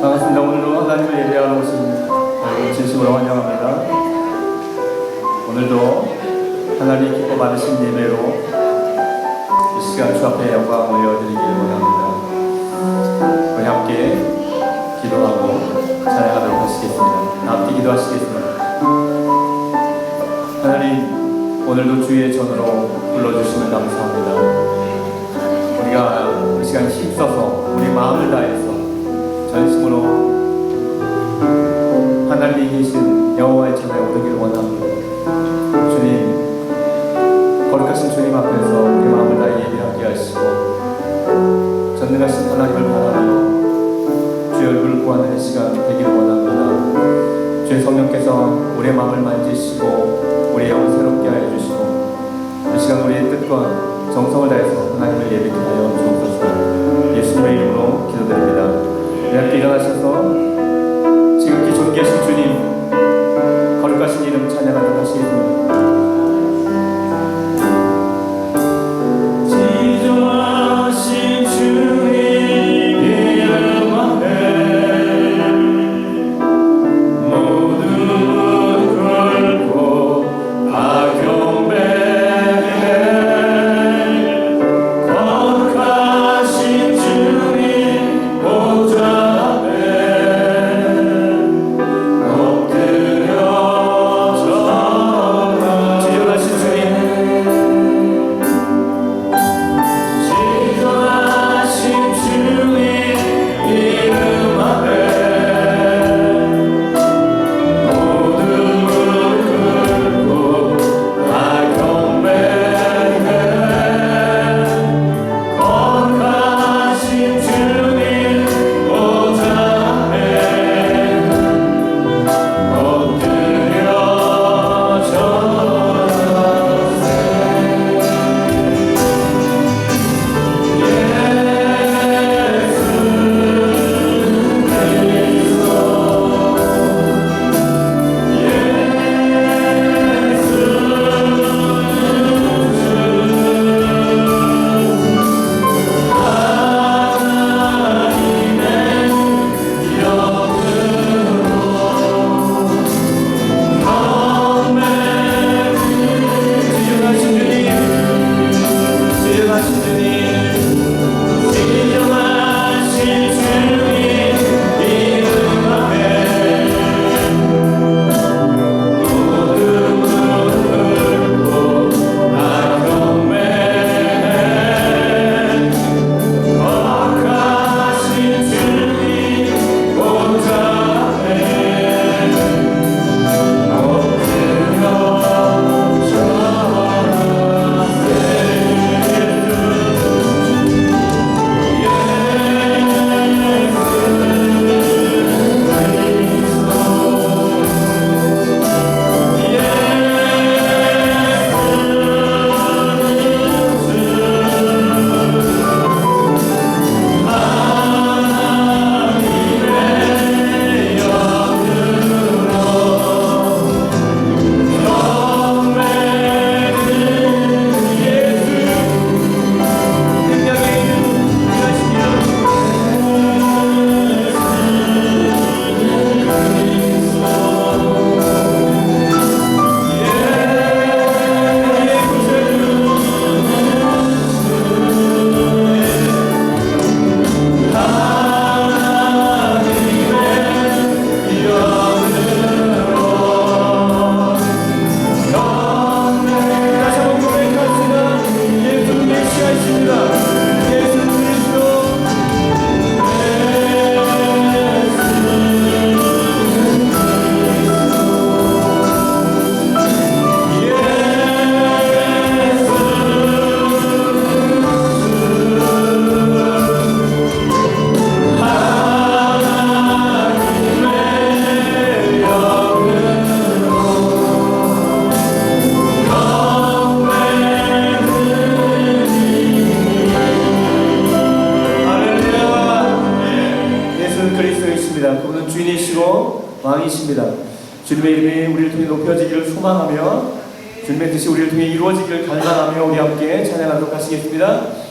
반갑습니다. 오늘도 하나님을 예배하러 오신 여러분 진심으로 환영합니다. 오늘도 하나님 기뻐 받으신 예배로 이 시간 주 앞에 영광 올려드리길 원합니다. 우리 함께 기도하고 찬양하도록 하시겠습니다. 함께 기도하시겠습니다. 하나님, 오늘도 주의 전으로 불러주시면 감사합니다. 우리가 이 시간 힘써서 우리 마음을 다해서 전심으로 하나님이 계신 여호와의 전에 오르기를 원합니다. 주님, 거룩하신 주님 앞에서 우리 마음을 다해 예배하게 하시고 전능하신 하나님을 바라며 주의 얼굴을 구하는 시간 되기를 원합니다. 주의 성령께서 우리의 마음을 만지시고 우리의 영을 새롭게 하여 주시고 이 시간 우리의 뜻과 정성을 다해서 하나님을 예배하게 하여 주옵소서. 예수님의 이름으로 기도드립니다. 함께 일어나셔서 지극히 존귀하신 주님 거룩하신 이름 찬양하도록 하시겠습니다. 왕이십니다. 주님의 이름이 우리를 통해 높여지기를 소망하며 주님의 뜻이 우리를 통해 이루어지기를 간절하며 우리 함께 찬양하도록 하시겠습니다.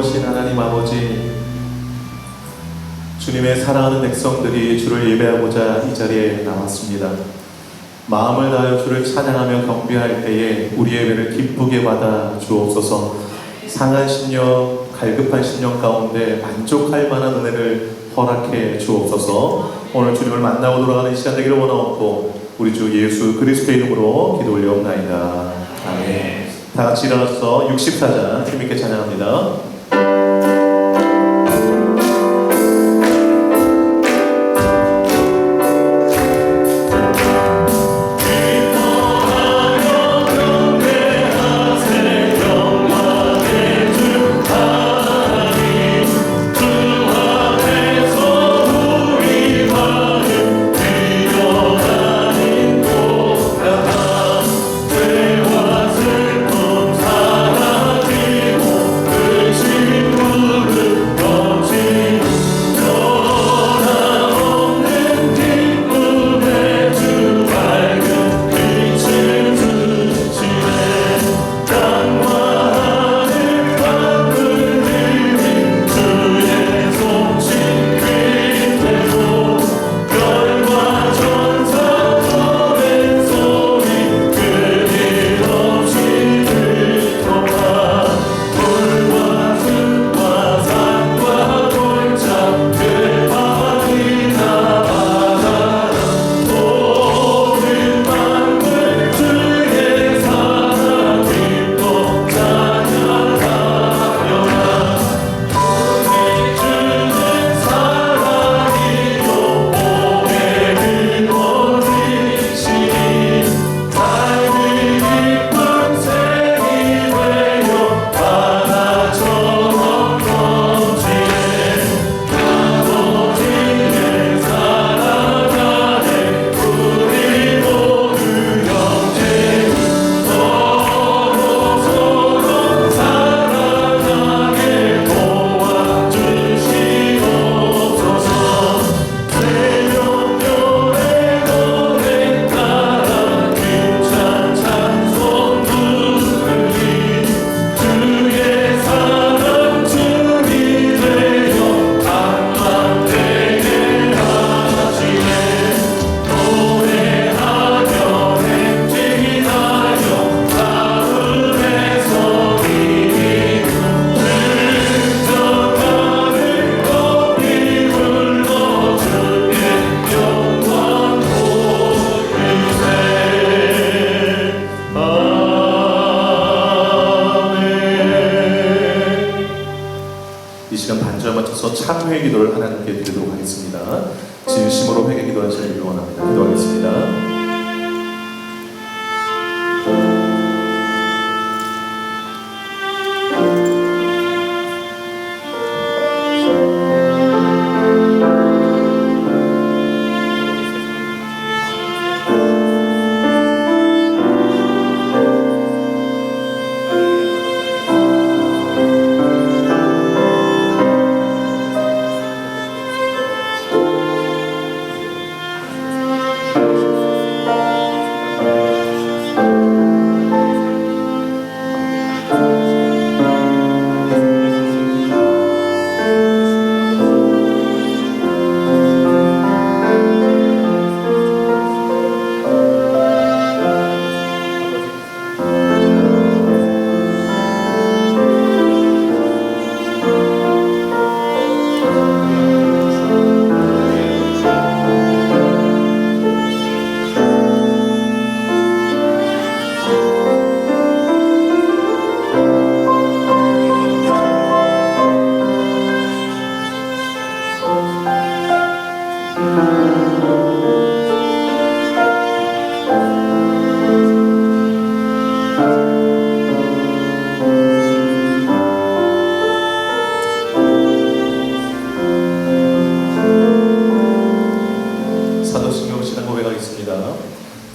자비로우신 하나님 아버지, 주님의 사랑하는 백성들이 주를 예배하고자 이 자리에 나왔습니다. 마음을 다하여 주를 찬양하며 경배할 때에 우리 예배를 기쁘게 받아 주옵소서. 상한 심령, 갈급한 심령 가운데 만족할 만한 은혜를 허락해 주옵소서. 오늘 주님을 만나고 돌아가는 시간 되기를 원하옵고 우리 주 예수 그리스도의 이름으로 기도 올려옵나이다. 아멘. 다 같이 일어나서 64장 주님께 찬양합니다. 참회 기도를 하나님께 드리도록 하겠습니다. 진심으로 회개 기도하시길 원합니다. 기도하겠습니다.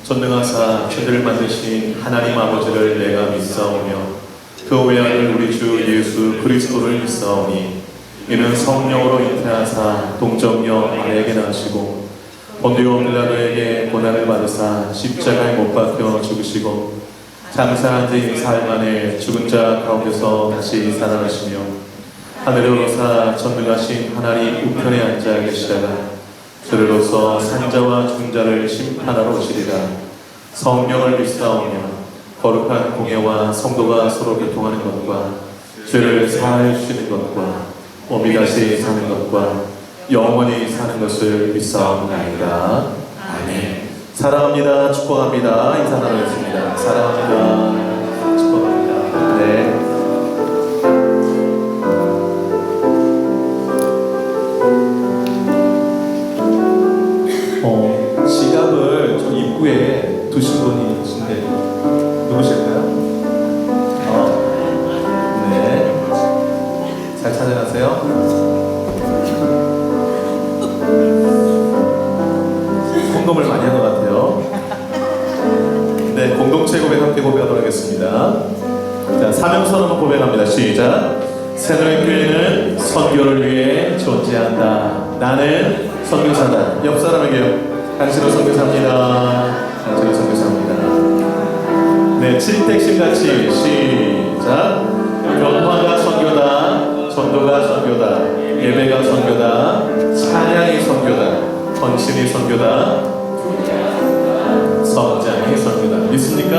전능하사 저들을 만드신 하나님 아버지를 내가 믿사오며 그 외아들 우리 주 예수 그리스도를 믿사오니 이는 성령으로 잉태하사 동정녀 아내에게 나시고 본디오 빌라도에게 고난을 받으사 십자가에 못 박혀 죽으시고 장사한 지 사흘 만에 죽은 자 가운데서 다시 살아나시며 하늘에 오르사 전능하신 하나님 우편에 앉아 계시다가 저리로서 산자와 중자를 심판하러 오시리라. 성령을 믿사오며 거룩한 공예와 성도가 서로 교통하는 것과 죄를 사하여 주시는 것과 몸이 다시 사는 것과 영원히 사는 것을 믿사옵나이다. 아멘. 사랑합니다. 축복합니다. 인사 나누겠습니다. 사랑합니다. 축복합니다. 네. 지갑을 저 입구에 두신 분이 계신데 누구실까요? 네. 잘 찾아가세요. 헌금을 많이 한 것 같아요. 네, 공동체 고백 함께 고백하도록 하겠습니다. 자, 사명선언 고백합니다. 시작. 새누리교회는 선교를 위해 존재한다. 나는 선교사다. 옆 사람에게요. 당신은 선교사입니다. 당신은 선교사입니다. 네, 칠택심같이 시작. 변화가 선교다. 전도가 선교다. 예배가 선교다. 찬양이 선교다. 헌신이 선교다. 성장이 선교다. 믿습니까?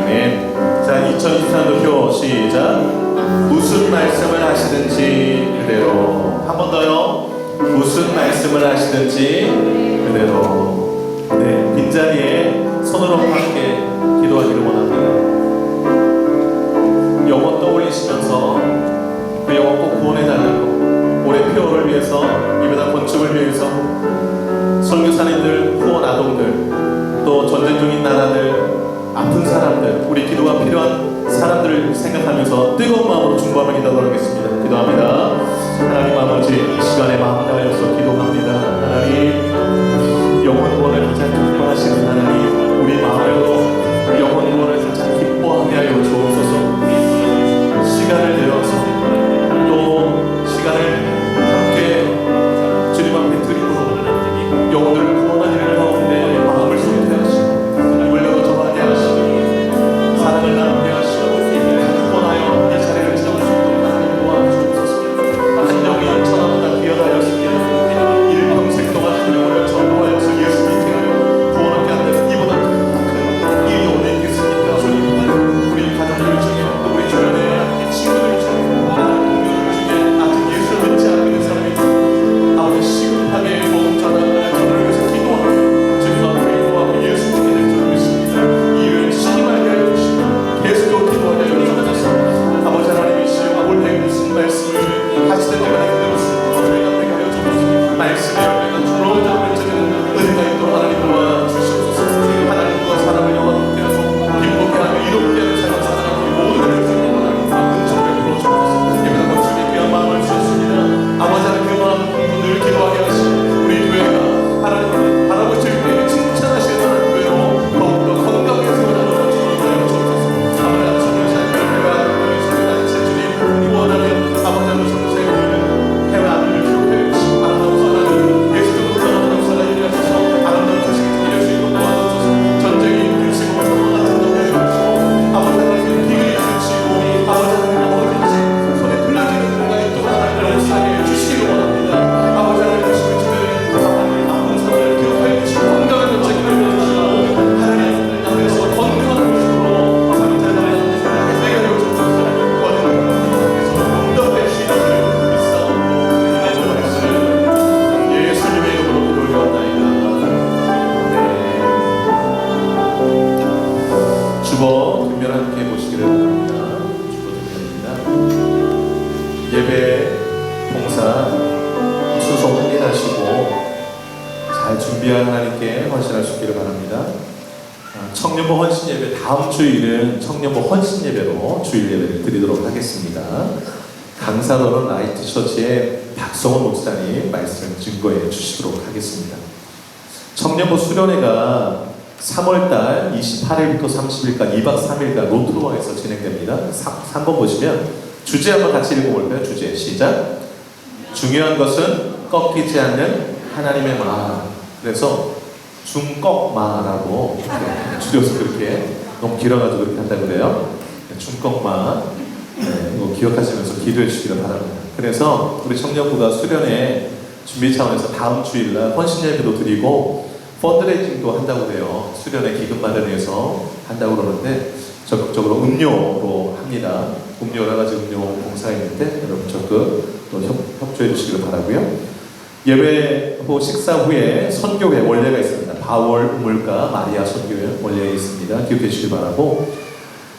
아멘. 자, 2023도 시작. 무슨 말씀을 하시든지 그대로. 한 번 더요. 무슨 말씀을 하시든지 그대로. 네, 빈자리에 손으로 함께 기도하기를 원합니다. 영혼 떠올리시면서 그 영혼 꼭 구원해달라고, 올해 표어를 위해서, 예배당 건축을 위해서, 선교사님들, 후원 아동들, 또 전쟁 중인 나라들, 아픈 사람들, 우리 기도가 필요한 사람들을 생각하면서 뜨거운 마음으로 중보하며 기도하도록 하겠습니다. 기도합니다. 하나님 아버지, 이 시간에 마음 다하여서 기도합니다. 하나님, 영혼 구원을 가장 기뻐하시는 하나님, 우리 마음으로 영혼 구원을 가장 기뻐하게 하여 주옵소서. 시간을 내어서 또 시간을 함께 주님 앞에 드리고 영혼을 구원하는 일 가운데 마음을 쏟게 하시고 물려도 정하게 하시고 사랑을 나누게 하시고 구원하여 이 자리를 채울 수 있도록 하나님 도와주옵소서. 한 명이 천하보다 귀하다였습니다. 일평생 동안 한 영혼을 전도하여서 예수 믿게 하여 구원하게 하는 이보다 큰 일이 어디 있겠습니까? 주님, 우리 가족들 중에 또 우리 주변에 친구들 중에 동료들 중에 아직 예수를 믿지 않고 있는 사람이 아버지 시급하게 복음 전하는 저를 위해서 기도하고 주님 앞에 기도하고 예수 믿게 될 줄 믿습니다. 이 일을 신이 알게 하여 주시고 계속 기도하게 하여 주옵소서. 아버지 하나님이시여, 올해 무슨 말씀을 하시든지 간에 그대로 순종을 되게 하여 주옵소서. 말씀의 열매가 주렁주렁 맺어지는 은혜가 있도록 하나님 도와주시옵소서. 하나님과 사람을 영원하게 하소 기쁘게 하며 이롭게 하는 삶을 살아가는 모든 것을 은총을 풀어주옵소서. 예배당 건축에 귀한 마음을 주셨습니다. 아버지 하나님, 그 마음 늘 기도하게 하시고 우리 교회가 하나님 바라보실 때 칭찬하시는 하나님 교회로 더욱더 건강하게 세워나가는 주님을 하여 주옵소서. 아버지 하나님, 선교사님들, 해외 아들들, 선교단체 주님 구원하는 아버지 하나님, 선교사님들, 해외 아들들 기록해 주시고 아름다운 사랑을 예수도 불러나가는 사랑을 일하셔서 아름다운 소식을 들려주시고 도와주셔서 전쟁이 그치고 평화가 찾아오게 해주시고 아버지 하나님, 비밀이 그치고 아버지 하나님, 어디든지 손에 들려지는 공간이 또 하나님 역사하게 해주시기를 원합니다. 아버지 하나님, 주시는 주변에 아픈 사람을 기록하여 주시고 건강한 역사기를 해주시고 하나님 앞에서 건강한 모습으로 상자를 되게 하여 주옵소서. 구원을 통해서 응답의 시간을 믿사옵고 하나님의 말씀 예수님의 이름으로 기도드리옵나이다. 주보 뒷면 함께 보시기를 바랍니다. 주보 뒷면입니다. 예배, 봉사, 수송 확인하시고 잘 준비한 하나님께 헌신할 수 있기를 바랍니다. 청년부 헌신 예배, 다음 주일은 청년부 헌신 예배로 주일 예배를 드리도록 하겠습니다. 강사도는 라이트 처치의 박성원 목사님 말씀 증거해 주시도록 하겠습니다. 청년부 수련회가 3월달 28일부터 30일까지 2박 3일간 로트로에서 진행됩니다. 3번 보시면 주제 한번 같이 읽어볼까요? 주제 시작. 중요한 것은 꺾이지 않는 하나님의 마음. 그래서 중꺾마라고 줄여서 그렇게 너무 길어가지고 그렇게 한다고 그래요. 중꺾마. 네, 이거 기억하시면서 기도해 주시기를 바랍니다. 그래서 우리 청년부가 수련회 준비 차원에서 다음 주일날 헌신 예배도 드리고 펀드레이징도 한다고 해요. 수련회 기금 마련해서 한다고 그러는데 적극적으로 음료로 합니다. 음료 여러 가지 음료 봉사가 있는데 여러분 적극 또 협조해 주시기를 바라고요. 예배 후 식사 후에 선교회 원례가 있습니다. 바월 우물가 마리아 선교회 원례가 있습니다. 기억해 주시기 바라고,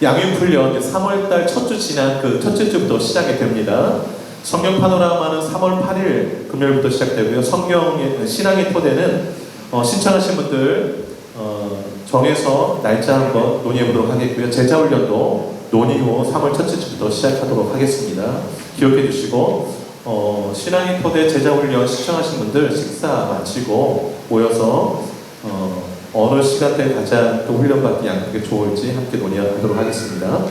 양육훈련 3월달 첫 주 지난 그 첫째 주부터 시작이 됩니다. 성경 파노라마는 3월 8일 금요일부터 시작되고요. 성경의 신앙의 토대는 신청하신 분들 정해서 날짜 한번 논의해 보도록 하겠고요. 제자훈련도 논의 후 3월 첫째 주부터 시작하도록 하겠습니다. 기억해 주시고, 신앙의 토대 제자훈련 신청하신 분들 식사 마치고 모여서 어느 시간대에 가장 또 훈련받기 양쪽에 좋을지 함께 논의하도록 하겠습니다.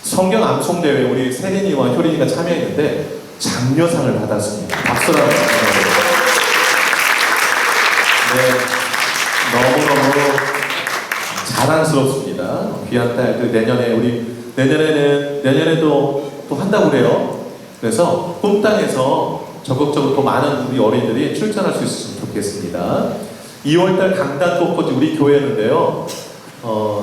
성경 암송대회 우리 세린이와 효린이가 참여했는데 장려상을 받았습니다. 박수로 한번 부탁드립니다. 네, 너무너무 자랑스럽습니다. 귀한 딸들 내년에도 또 한다고 그래요. 그래서 꿈땅에서 적극적으로 더 많은 우리 어린이들이 출전할 수 있으면 좋겠습니다. 2월달 강단 꽃꽂이 우리 교회였는데요.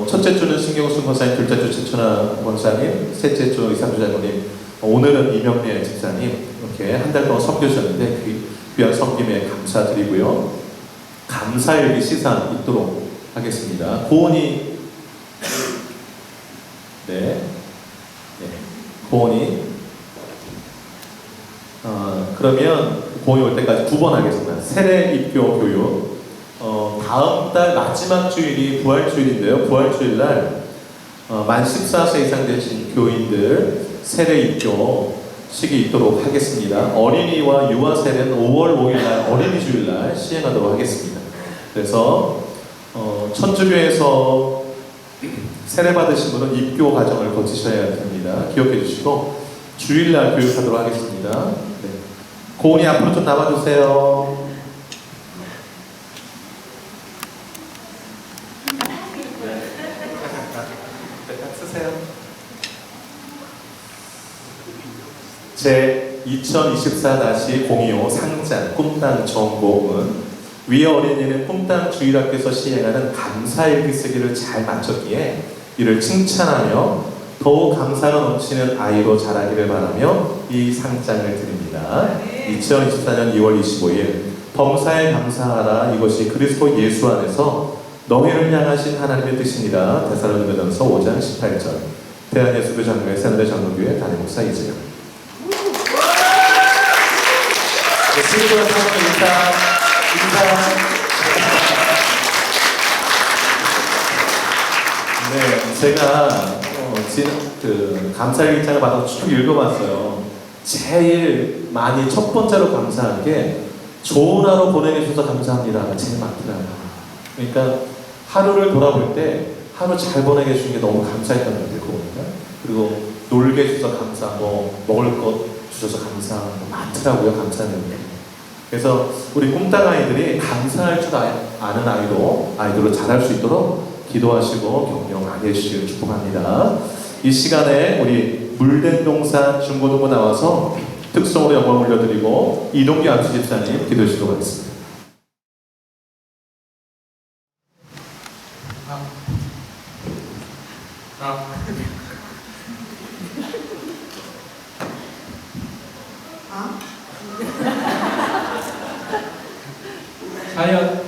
첫째 주는 신경순 권사님, 둘째 주 최춘아 권사님, 셋째 주 이상주 장로님, 오늘은 이명래 집사님 이렇게 한 달 동안 섬겨주셨는데 귀한 섬김에 감사드리고요. 감사일기 시상 있도록 하겠습니다. 고은이 고은이 그러면 고은이 올 때까지 2번 하겠습니다. 세례 입교 교육. 다음 달 마지막 주일이 부활주일인데요. 부활주일날 만 14세 이상 되신 교인들 세례 입교식이 있도록 하겠습니다. 어린이와 유아 세례는 5월 5일날 어린이 주일날 시행하도록 하겠습니다. 그래서 천주교에서 세례 받으신 분은 입교 과정을 거치셔야 됩니다. 기억해 주시고 주일날 교육하도록 하겠습니다. 네. 고은이 앞으로 좀 나와주세요. 제 2024-025 상장 꿈땅 전공은 위에 어린이는 꿈땅 주일학교에서 시행하는 감사일기 쓰기를 잘 마쳤기에 이를 칭찬하며 더욱 감사가 넘치는 아이로 자라기를 바라며 이 상장을 드립니다. 2024년 2월 25일 범사에 감사하라, 이것이 그리스도 예수 안에서 너희를 향하신 하나님의 뜻이니라. 데살로니가전서 5장 18절. 대한예수교 장로회 새노래 장로교회 담임목사 이재영. 친구들 한번 인사. 네, 제가 감사일기장을 받아서 쭉 읽어봤어요. 제일 많이 첫 번째로 감사한 게 좋은 하루 보내게 해주셔서 감사합니다가 제일 많더라고요. 그러니까 하루를 돌아볼 때 하루 잘 보내게 해주신 게 너무 감사했다는 걸 듣고 보니까, 그리고 놀게 해주셔서 감사하고 먹을 것 주셔서 감사하고 많더라고요. 감사하는 게. 그래서 우리 꿈땅 아이들이 감사할 줄 아는 아이들로 자랄 수 있도록 기도하시고 격려 많이 해주시길 축복합니다. 이 시간에 우리 물된동산 중고등부 나와서 특성으로 영광 올려드리고 이동규 안수 집사님 기도해 주시도록 하겠습니다. 자연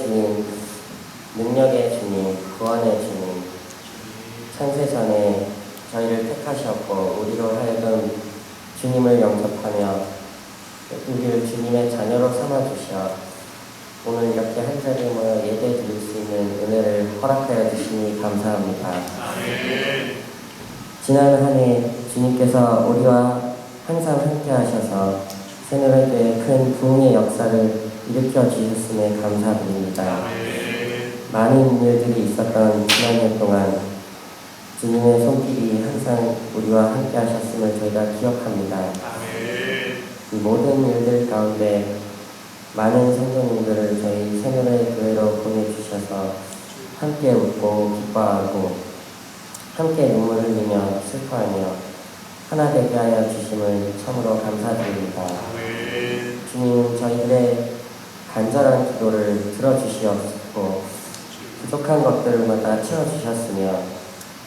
주님, 능력의 주님, 구원의 주님, 창세전에 저희를 택하셨고 우리로 하여금 주님을 영접하며 우리를 주님의 자녀로 삼아주셔 오늘 이렇게 한자리에 모여 예배 드릴 수 있는 은혜를 허락하여 주시니 감사합니다. 지난 한 해 주님께서 우리와 항상 함께 하셔서 새누리교회에 큰 부흥의 역사를 일으켜 주셨음에 감사드립니다. 많은 일들이 있었던 지난 해 동안 주님의 손길이 항상 우리와 함께 하셨음을 저희가 기억합니다. 이 모든 일들 가운데 많은 성도님들을 저희 새누리교회로 보내주셔서 함께 웃고 기뻐하고 함께 눈물을 흘리며 슬퍼하며 하나 되게 하여 주심을 참으로 감사드립니다. 주님, 저희들의 간절한 기도를 들어주시었고 부족한 것들마다 채워주셨으며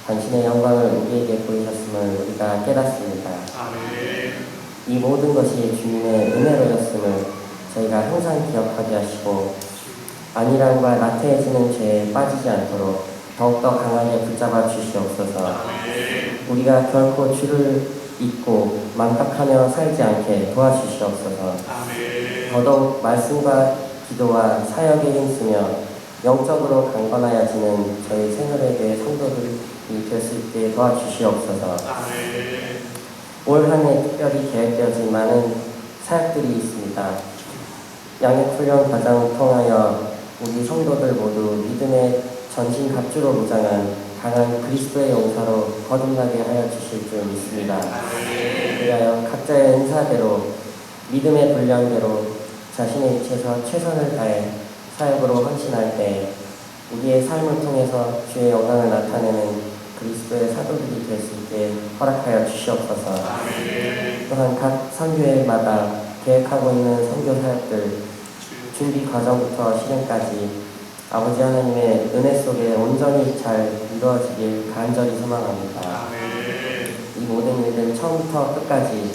당신의 영광을 우리에게 보이셨음을 우리가 깨닫습니다. 이 모든 것이 주님의 은혜로였음을 저희가 항상 기억하게 하시고 안일함과 나태해지는 죄에 빠지지 않도록 더욱더 강하게 붙잡아 주시옵소서. 우리가 결코 주를 잊고 망각하며 살지 않게 도와주시옵소서. 더더욱 말씀과 기도와 사역에 힘쓰며 영적으로 강건하여지는 저희 새누리교회 성도들이 될 수 있게 도와주시옵소서. 올 한 해 특별히 계획되어진 많은 사역들이 있습니다. 양육훈련 과정을 통하여 우리 성도들 모두 믿음의 전신 갑주로 무장한 강한 그리스도의 용사로 거듭나게 하여 주실 줄 믿습니다. 그리하여 각자의 은사대로 믿음의 분량대로 자신의 위치에서 최선을 다해 사역으로 헌신할 때 우리의 삶을 통해서 주의 영광을 나타내는 그리스도의 사도들이 될 수 있게 허락하여 주시옵소서. 또한 각 선교회마다 계획하고 있는 선교 사역들 준비 과정부터 실행까지 아버지 하나님의 은혜 속에 온전히 잘 이루어지길 간절히 소망합니다. 이 모든 일들은 처음부터 끝까지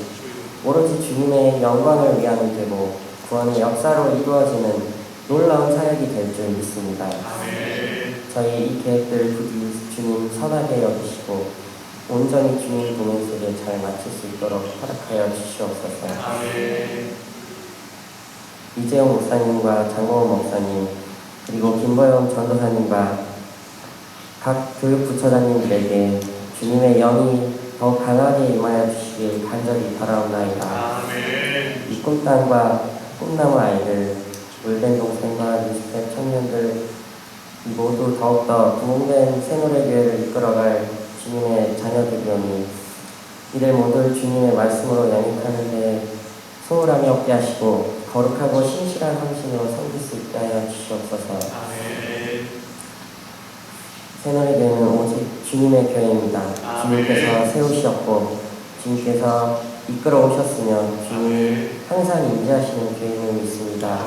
오로지 주님의 영광을 위함이 되고 구원의 역사로 이루어지는 놀라운 사역이 될 줄 믿습니다. 저희 이 계획들을 부디 주님 선하게 여기시고 온전히 주님 동행 속에 잘 마칠 수 있도록 허락하여 주시옵소서. 이재용 목사님과 장모원 목사님 그리고 김보영 전도사님과 각 교육부처장님들에게 주님의 영이 더욱 강하게 임하여 주시길 간절히 바라옵나이다. 이 꿈땅과 꿈나무 아이들, 물된 동생과 리스펙 청년들 이 모두 더욱더 부흥된 새누리교회를 이끌어갈 주님의 자녀들이오니 이들 모두 주님의 말씀으로 양육하는 데 소홀함이 없게 하시고 거룩하고 신실한 헌신으로 섬길 수 있게 하여 주시옵소서. 새누리교회는 오직 주님의 교회입니다. 주님께서 세우셨고 주님께서 이끌어 오셨으며 주님이 항상 임재하시는 교회임을 믿습니다.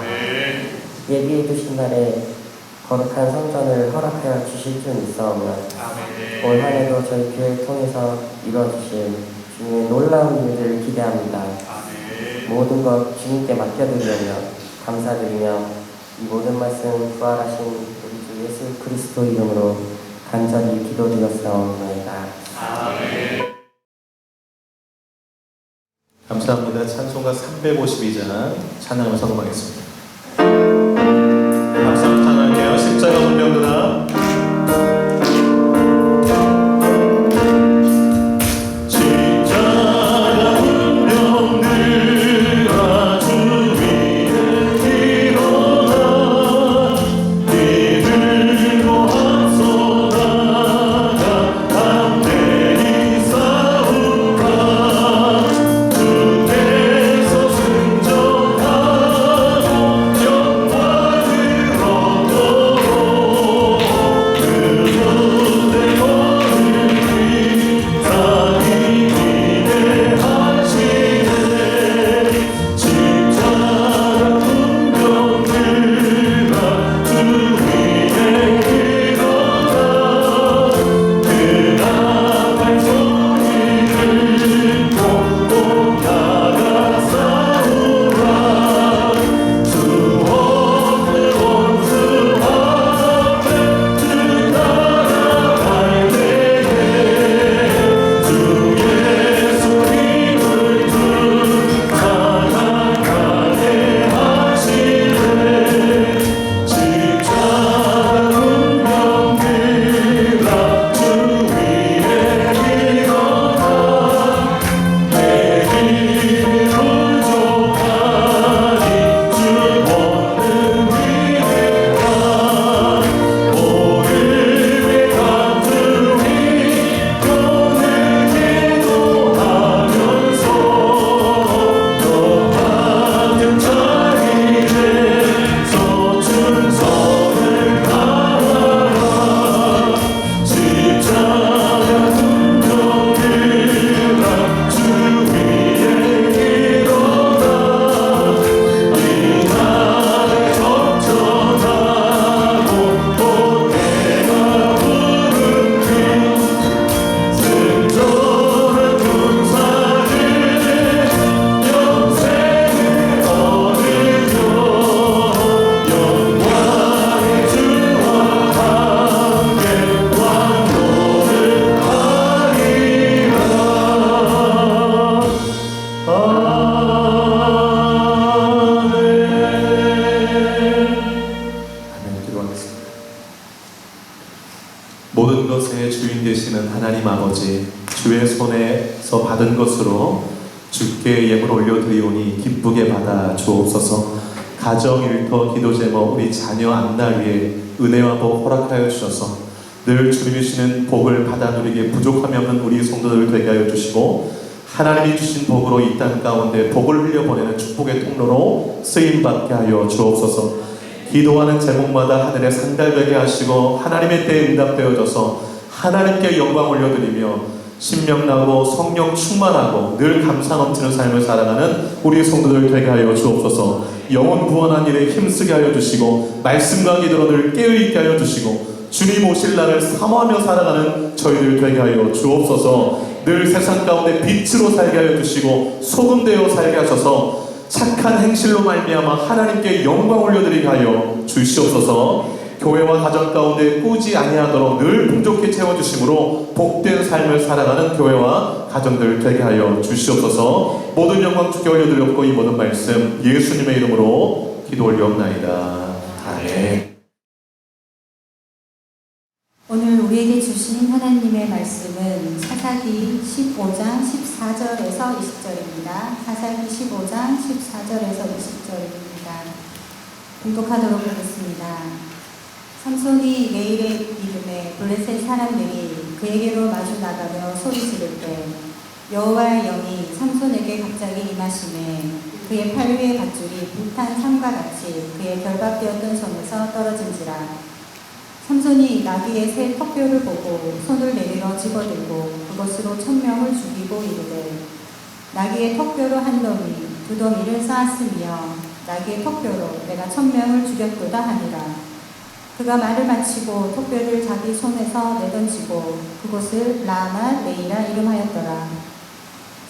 예비해 두신 날에 거룩한 성전을 허락하여 주실 줄 믿사오며 올 한 해도 저희 교회를 통해서 이루어주실 주님의 놀라운 일들을 기대합니다. 모든 것 주님께 맡겨드리며 감사드리며 이 모든 말씀 부활하신 우리 주 예수 그리스도 이름으로 간절히 기도드렸사옵나이다. 감사합니다. 찬송가 352장 찬양을 선포하겠습니다. 박수 찬양할게요. 십자가 운명도다. 영광 되시는 하나님 아버지, 주의 손에서 받은 것으로 주께 예물 올려드리오니 기쁘게 받아 주옵소서. 가정, 일터, 기도 제목, 우리 자녀 안나 위에 은혜와 복 허락하여 주셔서 늘 주님이 주시는 복을 받아 누리게 부족함이 없는 우리 성도들 되게 하여 주시고, 하나님이 주신 복으로 이 땅 가운데 복을 흘려보내는 축복의 통로로 쓰임받게 하여 주옵소서. 기도하는 제목마다 하늘에 상달되게 하시고 하나님의 때에 응답되어져서 하나님께 영광 올려드리며 신명나고 성령 충만하고 늘 감사 넘치는 삶을 살아가는 우리 성도들 되게 하여 주옵소서. 영혼 구원한 일에 힘쓰게 하여 주시고 말씀과 기도로 늘 깨어있게 하여 주시고 주님 오실 날을 사모하며 살아가는 저희들 되게 하여 주옵소서. 늘 세상 가운데 빛으로 살게 하여 주시고 소금 되어 살게 하셔서 착한 행실로 말미암아 하나님께 영광 올려드리게 하여 주시옵소서. 교회와 가정 가운데 꾸지 아니하도록 늘 풍족히 채워주심으로 복된 삶을 살아가는 교회와 가정들 되게 하여 주시옵소서. 모든 영광 주께 올려드렸고 이 모든 말씀 예수님의 이름으로 기도 올리옵나이다. 아멘. 오늘 우리에게 주신 하나님의 말씀은 사사기 15장 14절에서 20절입니다. 사사기 15장 14절에서 20절입니다. 봉독하도록 하겠습니다. 삼손이 레일의 이름에 블레셋 사람들이 그에게로 마주 나가며 소리 지를 때 여호와의 영이 삼손에게 갑자기 임하시매 그의 팔 위의 밧줄이 불탄 삼과 같이 그의 결박되었던 손에서 떨어진지라. 삼손이 나귀의 새 턱뼈를 보고 손을 내밀어 집어들고 그것으로 1000명을 죽이고 이르되 나귀의 턱뼈로 한 더미 두 더미를 쌓았으며 나귀의 턱뼈로 내가 1000명을 죽였도다 하니라. 그가 말을 마치고 턱뼈를 자기 손에서 내던지고 그곳을 라마 레이라 이름하였더라.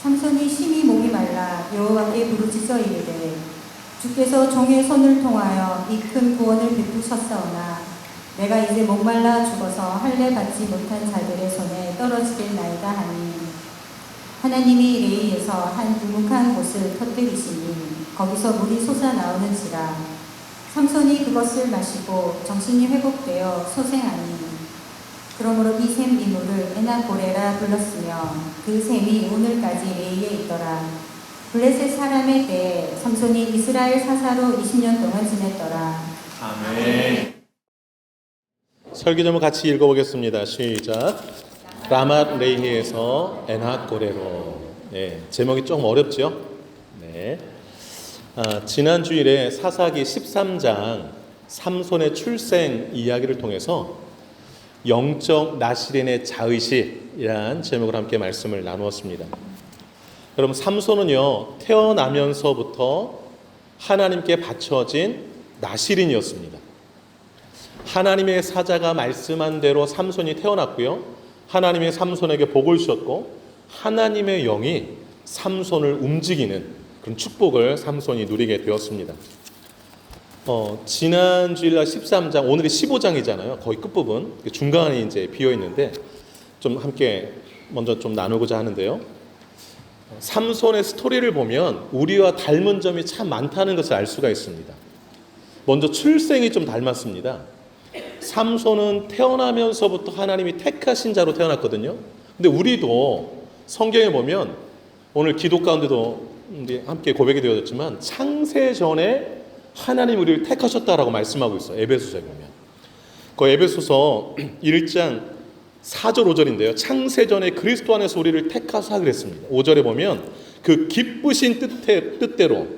삼손이 심히 목이 말라 여호와께 부르짖어 이르되 주께서 종의 손을 통하여 이 큰 구원을 베푸셨사오나 내가 이제 목말라 죽어서 할례 받지 못한 자들의 손에 떨어지겠나이다 하니 하나님이 레이에서 한 두둑한 곳을 터뜨리시니 거기서 물이 솟아나오는지라. 삼손이 그것을 마시고 정신이 회복되어 소생하니 그러므로 이 샘 이물을 에나고레라 불렀으며 그 샘이 오늘까지 레이에 있더라. 블레셋 사람의 때에 삼손이 이스라엘 사사로 20년 동안 지냈더라. 아멘. 설교 제목 같이 읽어보겠습니다. 시작. 라맛 레이히에서 에나고레로. 네, 제목이 좀 어렵죠? 네. 지난 주일에 사사기 13장 삼손의 출생 이야기를 통해서 영적 나시린의 자의식이란 제목으로 함께 말씀을 나누었습니다. 여러분, 삼손은요 태어나면서부터 하나님께 바쳐진 나시린이었습니다. 하나님의 사자가 말씀한 대로 삼손이 태어났고요, 하나님의 삼손에게 복을 주셨고 하나님의 영이 삼손을 움직이는 그런 축복을 삼손이 누리게 되었습니다. 지난 주일날 13장, 오늘이 15장이잖아요. 거의 끝부분, 중간에 이제 비어 있는데 좀 함께 먼저 좀 나누고자 하는데요. 삼손의 스토리를 보면 우리와 닮은 점이 참 많다는 것을 알 수가 있습니다. 먼저 출생이 좀 닮았습니다. 삼손은 태어나면서부터 하나님이 택하신 자로 태어났거든요. 근데 우리도 성경에 보면 오늘 기도 가운데도 함께 고백이 되어졌지만 창세 전에 하나님 우리를 택하셨다라고 말씀하고 있어요. 에베소서에 보면. 그 에베소서 1장 4절 5절인데요. 창세 전에 그리스도 안에서 우리를 택하사 그랬습니다. 5절에 보면 그 기쁘신 뜻대로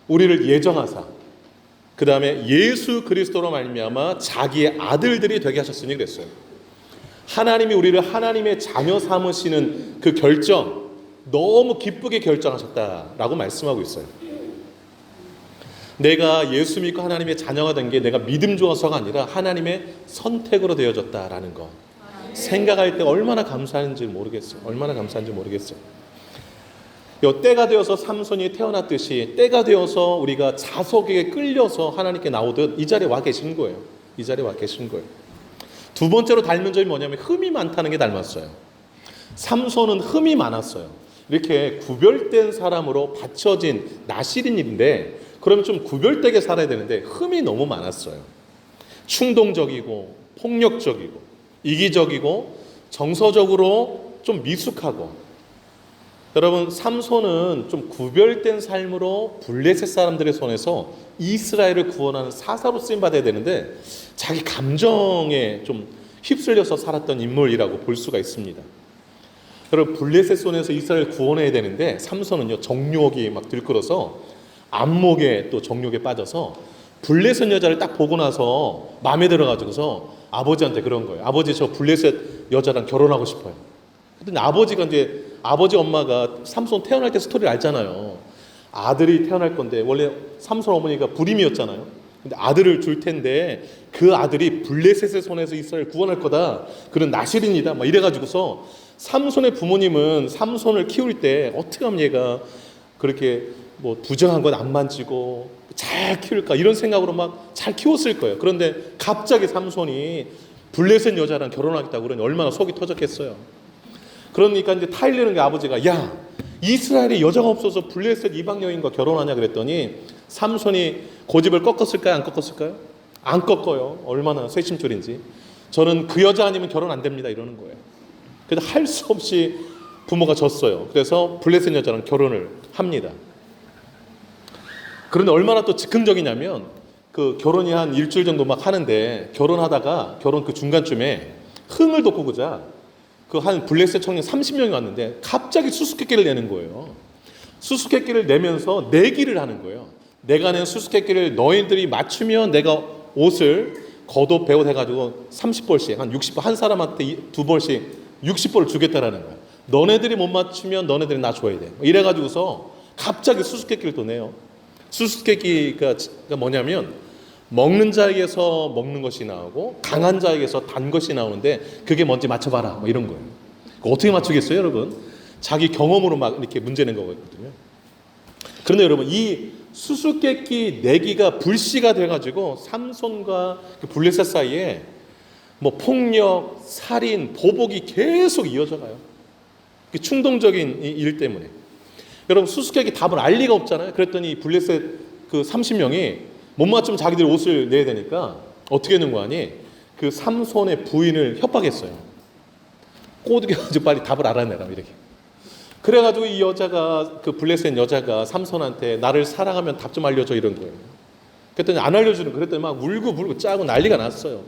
우리를 예정하사 그 다음에 예수 그리스도로 말미암아 자기의 아들들이 되게 하셨으니 그랬어요. 하나님이 우리를 하나님의 자녀 삼으시는 그 결정, 너무 기쁘게 결정하셨다라고 말씀하고 있어요. 내가 예수 믿고 하나님의 자녀가 된 게 내가 믿음 좋아서가 아니라 하나님의 선택으로 되어졌다라는 거 생각할 때 얼마나 감사한지 모르겠어요. 얼마나 감사한지 모르겠어요. 때가 되어서 삼손이 태어났듯이 때가 되어서 우리가 자석에 끌려서 하나님께 나오듯 이 자리에 와 계신 거예요. 이 자리에 와 계신 거예요. 두 번째로 닮은 점이 뭐냐면 흠이 많다는 게 닮았어요. 삼손은 흠이 많았어요. 이렇게 구별된 사람으로 바쳐진 나시린인데 그러면 좀 구별되게 살아야 되는데 흠이 너무 많았어요. 충동적이고 폭력적이고 이기적이고 정서적으로 좀 미숙하고, 여러분 삼손은 좀 구별된 삶으로 블레셋 사람들의 손에서 이스라엘을 구원하는 사사로 쓰임받아야 되는데 자기 감정에 좀 휩쓸려서 살았던 인물이라고 볼 수가 있습니다. 여러분 블레셋 손에서 이스라엘을 구원해야 되는데 삼손은요 정욕이 막 들끓어서 안목에 또 정욕에 빠져서 블레셋 여자를 딱 보고 나서 마음에 들어가지고서 아버지한테 그런 거예요. 아버지 저 블레셋 여자랑 결혼하고 싶어요. 근데 아버지가 이제 아버지 엄마가 삼손 태어날 때 스토리를 알잖아요. 아들이 태어날 건데 원래 삼손 어머니가 불임이었잖아요. 근데 아들을 줄 텐데 그 아들이 블레셋의 손에서 이스라엘 구원할 거다. 그런 나실인이다. 막 이래가지고서 삼손의 부모님은 삼손을 키울 때 어떻게 하면 얘가 그렇게 뭐 부정한 건 안 만지고 잘 키울까 이런 생각으로 막 잘 키웠을 거예요. 그런데 갑자기 삼손이 블레셋 여자랑 결혼하겠다고 그러니 얼마나 속이 터졌겠어요. 그러니까 이제 타일르는 게 아버지가 야 이스라엘에 여자가 없어서 블레셋 이방 여인과 결혼하냐 그랬더니 삼손이 고집을 꺾었을까요? 안 꺾었을까요? 안 꺾어요. 얼마나 쇄심줄인지. 저는 그 여자 아니면 결혼 안 됩니다 이러는 거예요. 그래서 할 수 없이 부모가 졌어요. 그래서 블레셋 여자랑 결혼을 합니다. 그런데 얼마나 또 즉흥적이냐면 그 결혼이 한 일주일 정도 막 하는데 결혼하다가 결혼 그 중간쯤에 흥을 돋구고자 그 한 블레셋 청년 30명이 왔는데 갑자기 수수께끼를 내는 거예요. 수수께끼를 내면서 내기를 하는 거예요. 내가 낸 수수께끼를 너희들이 맞추면 내가 옷을 겉옷 배옷 해가지고 30벌씩 한 60벌 한 사람한테 두 벌씩 60벌을 주겠다라는 거야. 너네들이 못 맞추면 너네들이 나 줘야 돼. 이래가지고서 갑자기 수수께끼를 또 내요. 수수께끼가 뭐냐면 먹는 자에게서 먹는 것이 나오고 강한 자에게서 단 것이 나오는데 그게 뭔지 맞춰봐라 뭐 이런 거예요. 어떻게 맞추겠어요 여러분? 자기 경험으로 막 이렇게 문제 낸 거거든요. 그런데 여러분 이 수수께끼 내기가 불씨가 돼가지고 삼손과 그 블레셋 사이에 뭐 폭력, 살인, 보복이 계속 이어져 가요. 충동적인 일 때문에. 여러분 수수께끼 답을 알 리가 없잖아요. 그랬더니 블레셋 그 30명이 못 맞추면 자기들 옷을 내야 되니까 어떻게 하는 거 아니? 그 삼손의 부인을 협박했어요. 꼬드겨가지고 빨리 답을 알아내라 이렇게. 그래가지고 이 여자가 그 블레셋 여자가 삼손한테 나를 사랑하면 답 좀 알려줘 이런 거예요. 그랬더니 안 알려주는 거. 그랬더니 막 울고 불고 짜고 난리가 났어요.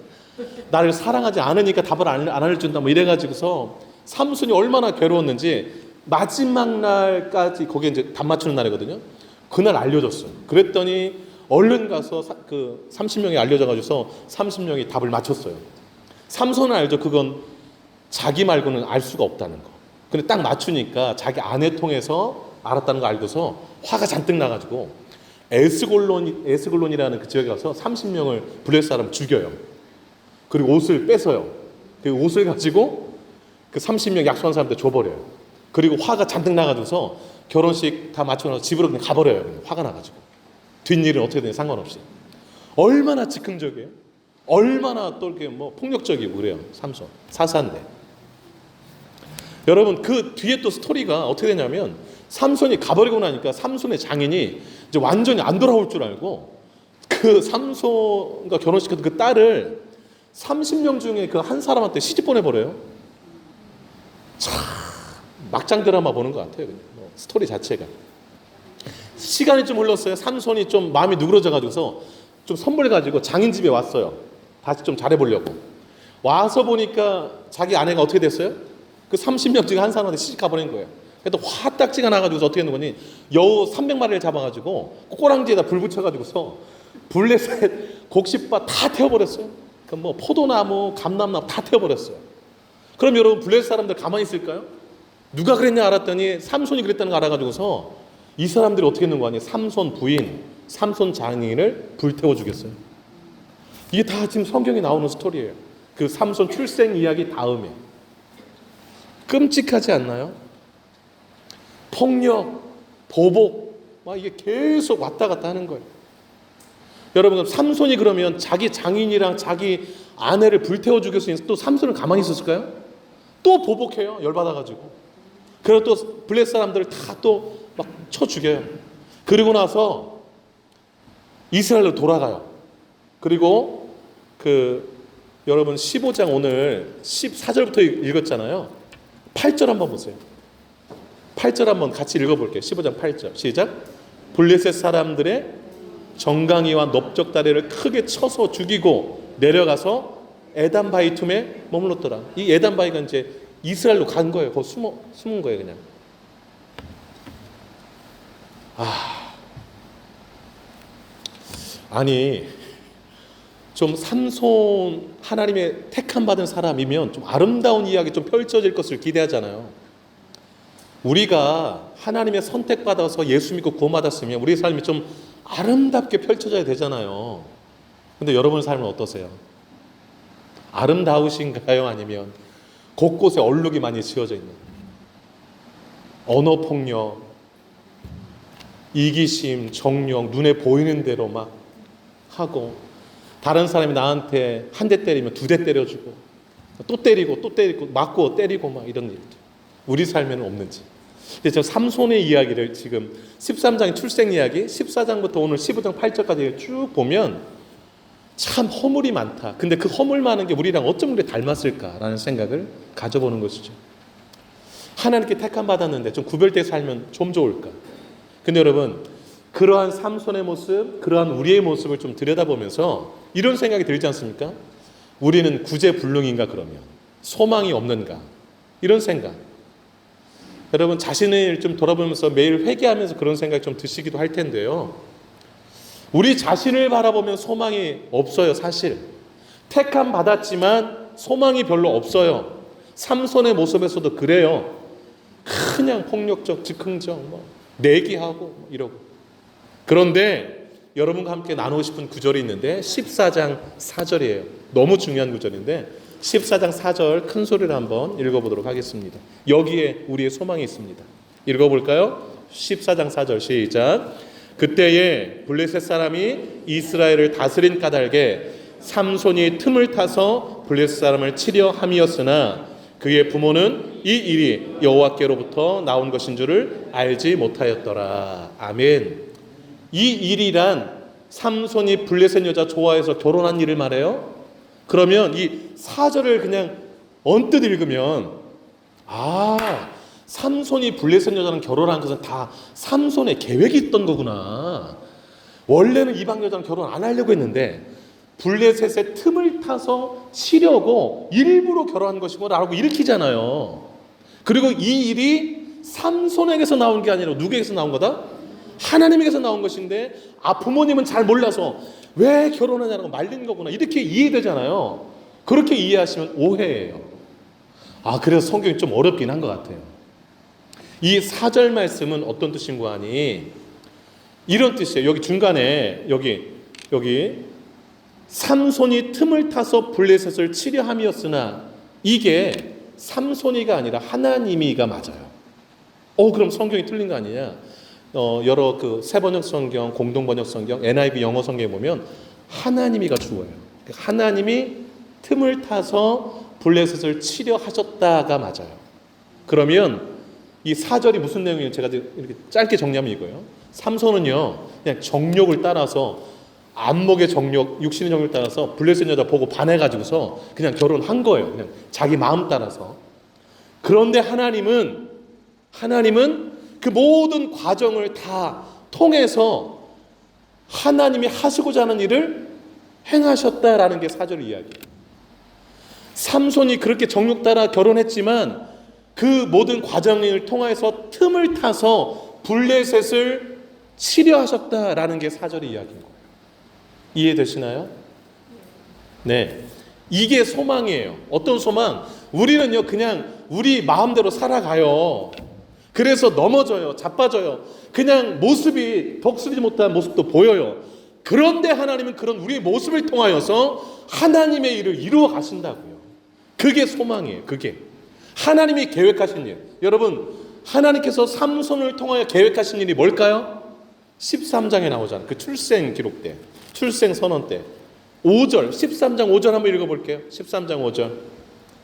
나를 사랑하지 않으니까 답을 안 알려준다 뭐 이래가지고서 삼손이 얼마나 괴로웠는지 마지막 날까지 거기에 이제 답 맞추는 날이거든요. 그날 알려줬어요. 그랬더니 얼른 가서 그 30명이 알려져가지고서 30명이 답을 맞췄어요. 삼손은 알죠. 그건 자기 말고는 알 수가 없다는 거. 근데 딱 맞추니까 자기 아내 통해서 알았다는 거 알고서 화가 잔뜩 나가지고 에스골론이라는 그 지역에 가서 30명을 블레셋 사람 죽여요. 그리고 옷을 뺏어요. 그 옷을 가지고 그 30명 약속한 사람한테 줘버려요. 그리고 화가 잔뜩 나가지고서 결혼식 다 맞추고 나서 집으로 그냥 가버려요. 그냥 화가 나가지고. 뒷일은 어떻게 되는지 상관없이. 얼마나 즉흥적이에요? 얼마나 또 이렇게 뭐 폭력적이고 그래요. 삼손. 사사인데. 여러분 그 뒤에 또 스토리가 어떻게 되냐면 삼손이 가버리고 나니까 삼손의 장인이 이제 완전히 안 돌아올 줄 알고 그 삼손과 결혼시켰던 그 딸을 30명 중에 그 한 사람한테 시집 보내버려요. 참 막장 드라마 보는 것 같아요. 뭐 스토리 자체가. 시간이 좀 흘렀어요. 삼손이 좀 마음이 누그러져 가지고서 좀 선물 가지고 장인 집에 왔어요. 다시 좀 잘해보려고. 와서 보니까 자기 아내가 어떻게 됐어요? 그 30명 중에 한 사람한테 시집 가버린 거예요. 그래도 화딱지가 나가지고서 어떻게 하는 거니? 여우 300마리를 잡아가지고 꼬랑지에다 불 붙여가지고서 블레셋 곡식밭 다 태워버렸어요. 그 뭐 포도나무, 감람나무 다 태워버렸어요. 그럼 여러분 블레셋 사람들 가만히 있을까요? 누가 그랬냐 알았더니 삼손이 그랬다는 거 알아가지고서 이 사람들이 어떻게 했는 거 아니에요? 삼손 부인, 삼손 장인을 불태워 주겠어요. 이게 다 지금 성경에 나오는 스토리예요. 그 삼손 출생 이야기 다음에. 끔찍하지 않나요? 폭력, 보복, 막 이게 계속 왔다 갔다 하는 거예요. 여러분, 삼손이 그러면 자기 장인이랑 자기 아내를 불태워 죽였으니 또 삼손은 가만히 있었을까요? 또 보복해요. 열받아가지고. 그리고 또 블레셋 사람들을 다 또 막 쳐 죽여요. 그리고 나서 이스라엘로 돌아가요. 그리고 그 여러분 15장 오늘 14절부터 읽었잖아요. 8절 한번 보세요. 8절 한번 같이 읽어볼게요. 15장 8절 시작. 블레셋 사람들의 정강이와 넓적다리를 크게 쳐서 죽이고 내려가서 에담바이툼에 머물렀더라. 이 에담바이가 이제 이스라엘로 간 거예요. 거기 숨은 거예요 그냥. 아니 좀 삼손 하나님의 택함 받은 사람이면 좀 아름다운 이야기 좀 펼쳐질 것을 기대하잖아요. 우리가 하나님의 선택받아서 예수 믿고 구원받았으면 우리의 삶이 좀 아름답게 펼쳐져야 되잖아요. 근데 여러분의 삶은 어떠세요? 아름다우신가요? 아니면 곳곳에 얼룩이 많이 지어져 있는 언어폭력, 이기심, 정욕, 눈에 보이는 대로 막 하고 다른 사람이 나한테 한 대 때리면 두 대 때려주고 또 때리고 또 때리고 맞고 때리고 막 이런 일들 우리 삶에는 없는지. 근데 저 삼손의 이야기를 지금 13장의 출생 이야기 14장부터 오늘 15장 8절까지 쭉 보면 참 허물이 많다. 근데 그 허물 많은 게 우리랑 어쩜 그렇게 닮았을까라는 생각을 가져보는 것이죠. 하나님께 택함 받았는데 좀 구별되어 살면 좀 좋을까. 근데 여러분 그러한 삼손의 모습, 그러한 우리의 모습을 좀 들여다보면서 이런 생각이 들지 않습니까? 우리는 구제불능인가 그러면 소망이 없는가 이런 생각. 여러분 자신을 좀 돌아보면서 매일 회개하면서 그런 생각이 좀 드시기도 할 텐데요. 우리 자신을 바라보면 소망이 없어요. 사실 택함 받았지만 소망이 별로 없어요. 삼손의 모습에서도 그래요. 그냥 폭력적, 즉흥적, 내기하고 이러고. 그런데 여러분과 함께 나누고 싶은 구절이 있는데 14장 4절이에요. 너무 중요한 구절인데 14장 4절 큰 소리를 한번 읽어보도록 하겠습니다. 여기에 우리의 소망이 있습니다. 읽어볼까요? 14장 4절 시작. 그때에 블레셋 사람이 이스라엘을 다스린 까닭에 삼손이 틈을 타서 블레셋 사람을 치려 함이었으나 그의 부모는 이 일이 여호와께로부터 나온 것인 줄을 알지 못하였더라. 아멘. 이 일이란 삼손이 블레셋 여자 좋아해서 결혼한 일을 말해요. 그러면 이 4절을 그냥 언뜻 읽으면 삼손이 블레셋 여자랑 결혼한 것은 다 삼손의 계획이 있던 거구나. 원래는 이방 여자랑 결혼 안 하려고 했는데 블레셋의 틈을 타서 치려고 일부러 결혼한 것이구나라고 일으키잖아요. 그리고 이 일이 삼손에게서 나온 게 아니라 누구에게서 나온 거다? 하나님에게서 나온 것인데 부모님은 잘 몰라서 왜 결혼하냐고 말린 거구나 이렇게 이해되잖아요. 그렇게 이해하시면 오해예요. 그래서 성경이 좀 어렵긴 한 것 같아요. 이 4절 말씀은 어떤 뜻인가 하니 이런 뜻이에요. 여기 중간에 여기 삼손이 틈을 타서 블레셋을 치려 함이었으나 이게 삼손이가 아니라 하나님이가 맞아요. 그럼 성경이 틀린 거 아니냐? 여러 그 새번역 성경, 공동번역 성경, NIV 영어 성경에 보면 하나님이가 주어요. 하나님이 틈을 타서 블레셋을 치려 하셨다가 맞아요. 그러면 이 4절이 무슨 내용이에요? 제가 이렇게 짧게 정리하면 이거예요. 삼손은요 그냥 정욕을 따라서 안목의 정욕, 육신의 정욕을 따라서 블레셋 여자 보고 반해가지고서 그냥 결혼한 거예요. 그냥 자기 마음 따라서. 그런데 하나님은 그 모든 과정을 다 통해서 하나님이 하시고자 하는 일을 행하셨다라는 게 4절 이야기예요. 삼손이 그렇게 정욕 따라 결혼했지만 그 모든 과정을 통해서 틈을 타서 블레셋을 치려 하셨다라는 게 4절의 이야기인 거예요. 이해되시나요? 네. 이게 소망이에요. 어떤 소망? 우리는요 그냥 우리 마음대로 살아가요. 그래서 넘어져요. 자빠져요. 그냥 모습이 덕스리지 못한 모습도 보여요. 그런데 하나님은 그런 우리의 모습을 통하여서 하나님의 일을 이루어 가신다고요. 그게 소망이에요. 그게 하나님이 계획하신 일. 여러분 하나님께서 삼손을 통하여 계획하신 일이 뭘까요? 13장에 나오잖아요. 그 출생 기록 때, 출생 선언 때 5절, 13장 5절 한번 읽어볼게요. 13장 5절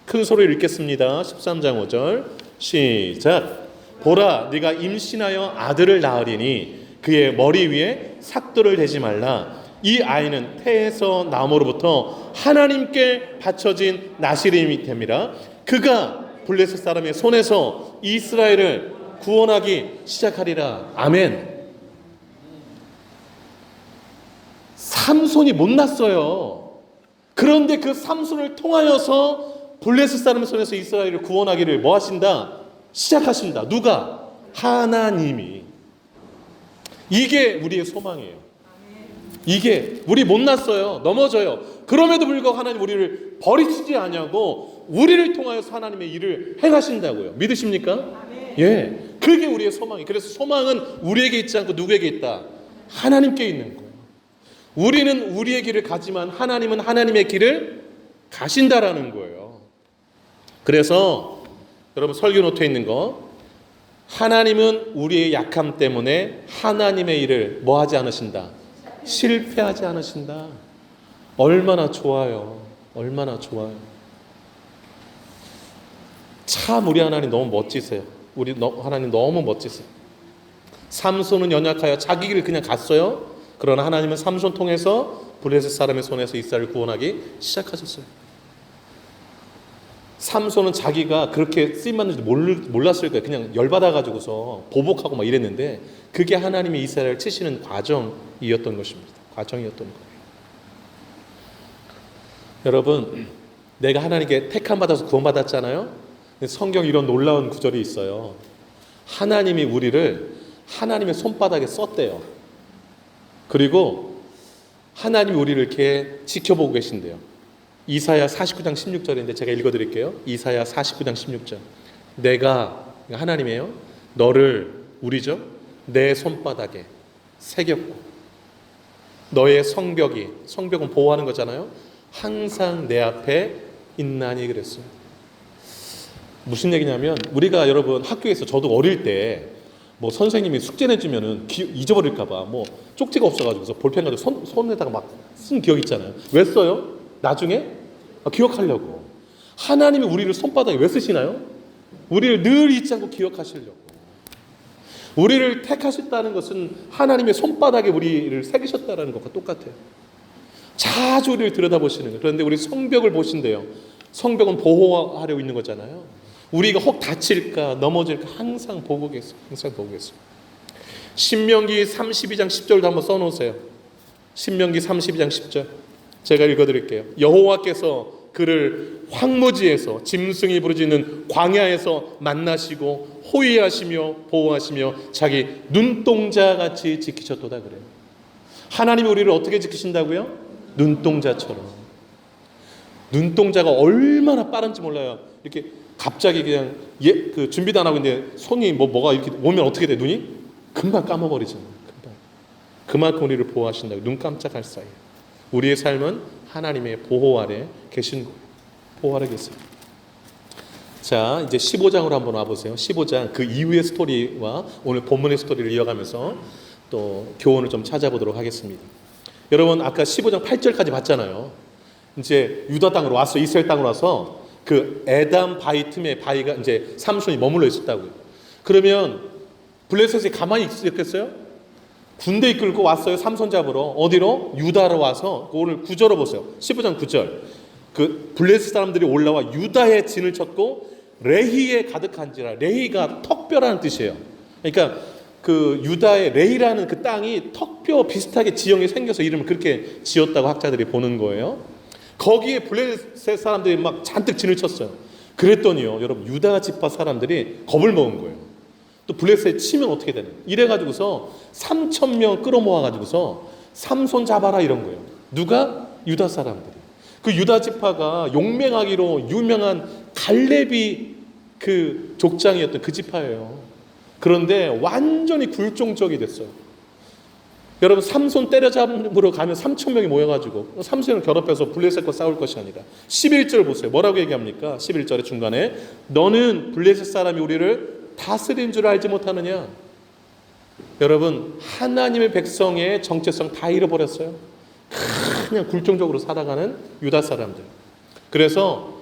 큰 소리로 읽겠습니다. 13장 5절 시작. 보라, 네가 임신하여 아들을 낳으리니 그의 머리 위에 삭도를 대지 말라. 이 아이는 태에서 나옴으로부터 하나님께 바쳐진 나시림이 됩니다. 그가 블레셋 사람의 손에서 이스라엘을 구원하기 시작하리라. 아멘. 삼손이 못났어요. 그런데 그 삼손을 통하여서 블레셋 사람의 손에서 이스라엘을 구원하기를 뭐 하신다? 시작하신다. 누가? 하나님이. 이게 우리의 소망이에요. 이게 우리 못났어요. 넘어져요. 그럼에도 불구하고 하나님 우리를 버리시지 않냐고 우리를 통하여서 하나님의 일을 행하신다고요. 믿으십니까? 예, 그게 우리의 소망이에요. 그래서 소망은 우리에게 있지 않고 누구에게 있다? 하나님께 있는 거예요. 우리는 우리의 길을 가지만 하나님은 하나님의 길을 가신다라는 거예요. 그래서 여러분 설교 노트에 있는 거, 하나님은 우리의 약함 때문에 하나님의 일을 뭐 하지 않으신다? 실패하지 않으신다. 얼마나 좋아요. 얼마나 좋아요. 참 우리 하나님 너무 멋지세요. 우리 하나님 너무 멋지세요. 삼손은 연약하여 자기 길을 그냥 갔어요. 그러나 하나님은 삼손 통해서 블레셋 사람의 손에서 이스라엘을 구원하기 시작하셨어요. 삼손은 자기가 그렇게 쓰임받는지 몰랐을 거예요. 그냥 열받아가지고서 보복하고 막 이랬는데 그게 하나님이 이스라엘을 치시는 과정이었던 것입니다. 과정이었던 거예요. 여러분, 내가 하나님께 택함 받아서 구원받았잖아요. 성경 이런 놀라운 구절이 있어요. 하나님이 우리를 하나님의 손바닥에 썼대요. 그리고 하나님이 우리를 이렇게 지켜보고 계신대요. 이사야 49장 16절인데 제가 읽어드릴게요. 이사야 49장 16절. 내가, 하나님이에요, 너를, 우리죠, 내 손바닥에 새겼고 너의 성벽은 보호하는 거잖아요. 항상 내 앞에 있나니 그랬어요. 무슨 얘기냐면 우리가 여러분 학교에서 저도 어릴 때 뭐 선생님이 숙제 내주면은 잊어버릴까봐 뭐 쪽지가 없어가지고서 볼펜 가지고 손에다가 막 쓴 기억 있잖아요. 왜 써요? 나중에 기억하려고. 하나님이 우리를 손바닥에 왜 쓰시나요? 우리를 늘 잊지 않고 기억하시려고. 우리를 택하셨다는 것은 하나님의 손바닥에 우리를 새기셨다는 것과 똑같아요. 자주 우리를 들여다보시는 거예요. 그런데 우리 성벽을 보신대요. 성벽은 보호하려고 있는 거잖아요. 우리가 혹 다칠까 넘어질까 항상 보고 계세요. 항상 보고 계세요. 신명기 32장 10절도 한번 써놓으세요. 신명기 32장 10절 제가 읽어드릴게요. 여호와께서 그를 황무지에서 짐승이 부르짖는 광야에서 만나시고 호위하시며 보호하시며 자기 눈동자같이 지키셨도다 그래요. 하나님이 우리를 어떻게 지키신다고요? 눈동자처럼. 눈동자가 얼마나 빠른지 몰라요. 이렇게 갑자기 그냥 그 준비도 안 하고 있는데 손이 뭐가 이렇게 오면 어떻게 돼? 눈이 금방 감아버리잖아요. 금방. 그만큼 우리를 보호하신다고. 눈 깜짝할 사이에 우리의 삶은 하나님의 보호 아래 계신 거예요. 보호 아래 계세요. 자, 이제 15장으로 한번 와보세요. 15장 그 이후의 스토리와 오늘 본문의 스토리를 이어가면서 또 교훈을 좀 찾아보도록 하겠습니다. 여러분 아까 15장 8절까지 봤잖아요. 이제 유다 땅으로 왔어. 이스라엘 땅으로 와서 그 에담 바위 틈에 바위가 이제 삼손이 머물러 있었다고요. 그러면 블레셋이 가만히 있었겠어요? 군대 이끌고 왔어요. 삼손 잡으러. 어디로? 유다로 와서 오늘 9절로 보세요. 15장 9절. 그 블레셋 사람들이 올라와 유다의 진을 쳤고 레히에 가득한지라. 레히가 턱뼈라는 뜻이에요. 그러니까 그 유다의 레히라는 그 땅이 턱뼈 비슷하게 지형이 생겨서 이름을 그렇게 지었다고 학자들이 보는 거예요. 거기에 블레셋 사람들이 막 잔뜩 진을 쳤어요. 그랬더니요, 여러분 유다 지파 사람들이 겁을 먹은 거예요. 또 블레셋에 치면 어떻게 되나? 이래가지고서 3,000명 끌어모아가지고서 삼손 잡아라 이런 거예요. 누가? 유다 사람들이. 그 유다 지파가 용맹하기로 유명한 갈렙이 그 족장이었던 그 지파예요. 그런데 완전히 굴종적이 됐어요. 여러분 삼손 때려잡으러 가면 3,000명이 모여가지고 삼손을 괴롭혀서 블레셋과 싸울 것이 아니라 11절 보세요. 뭐라고 얘기합니까? 11절의 중간에 너는 블레셋 사람이 우리를 다스린 줄 알지 못하느냐. 여러분 하나님의 백성의 정체성 다 잃어버렸어요. 그냥 굴종적으로 살아가는 유다 사람들. 그래서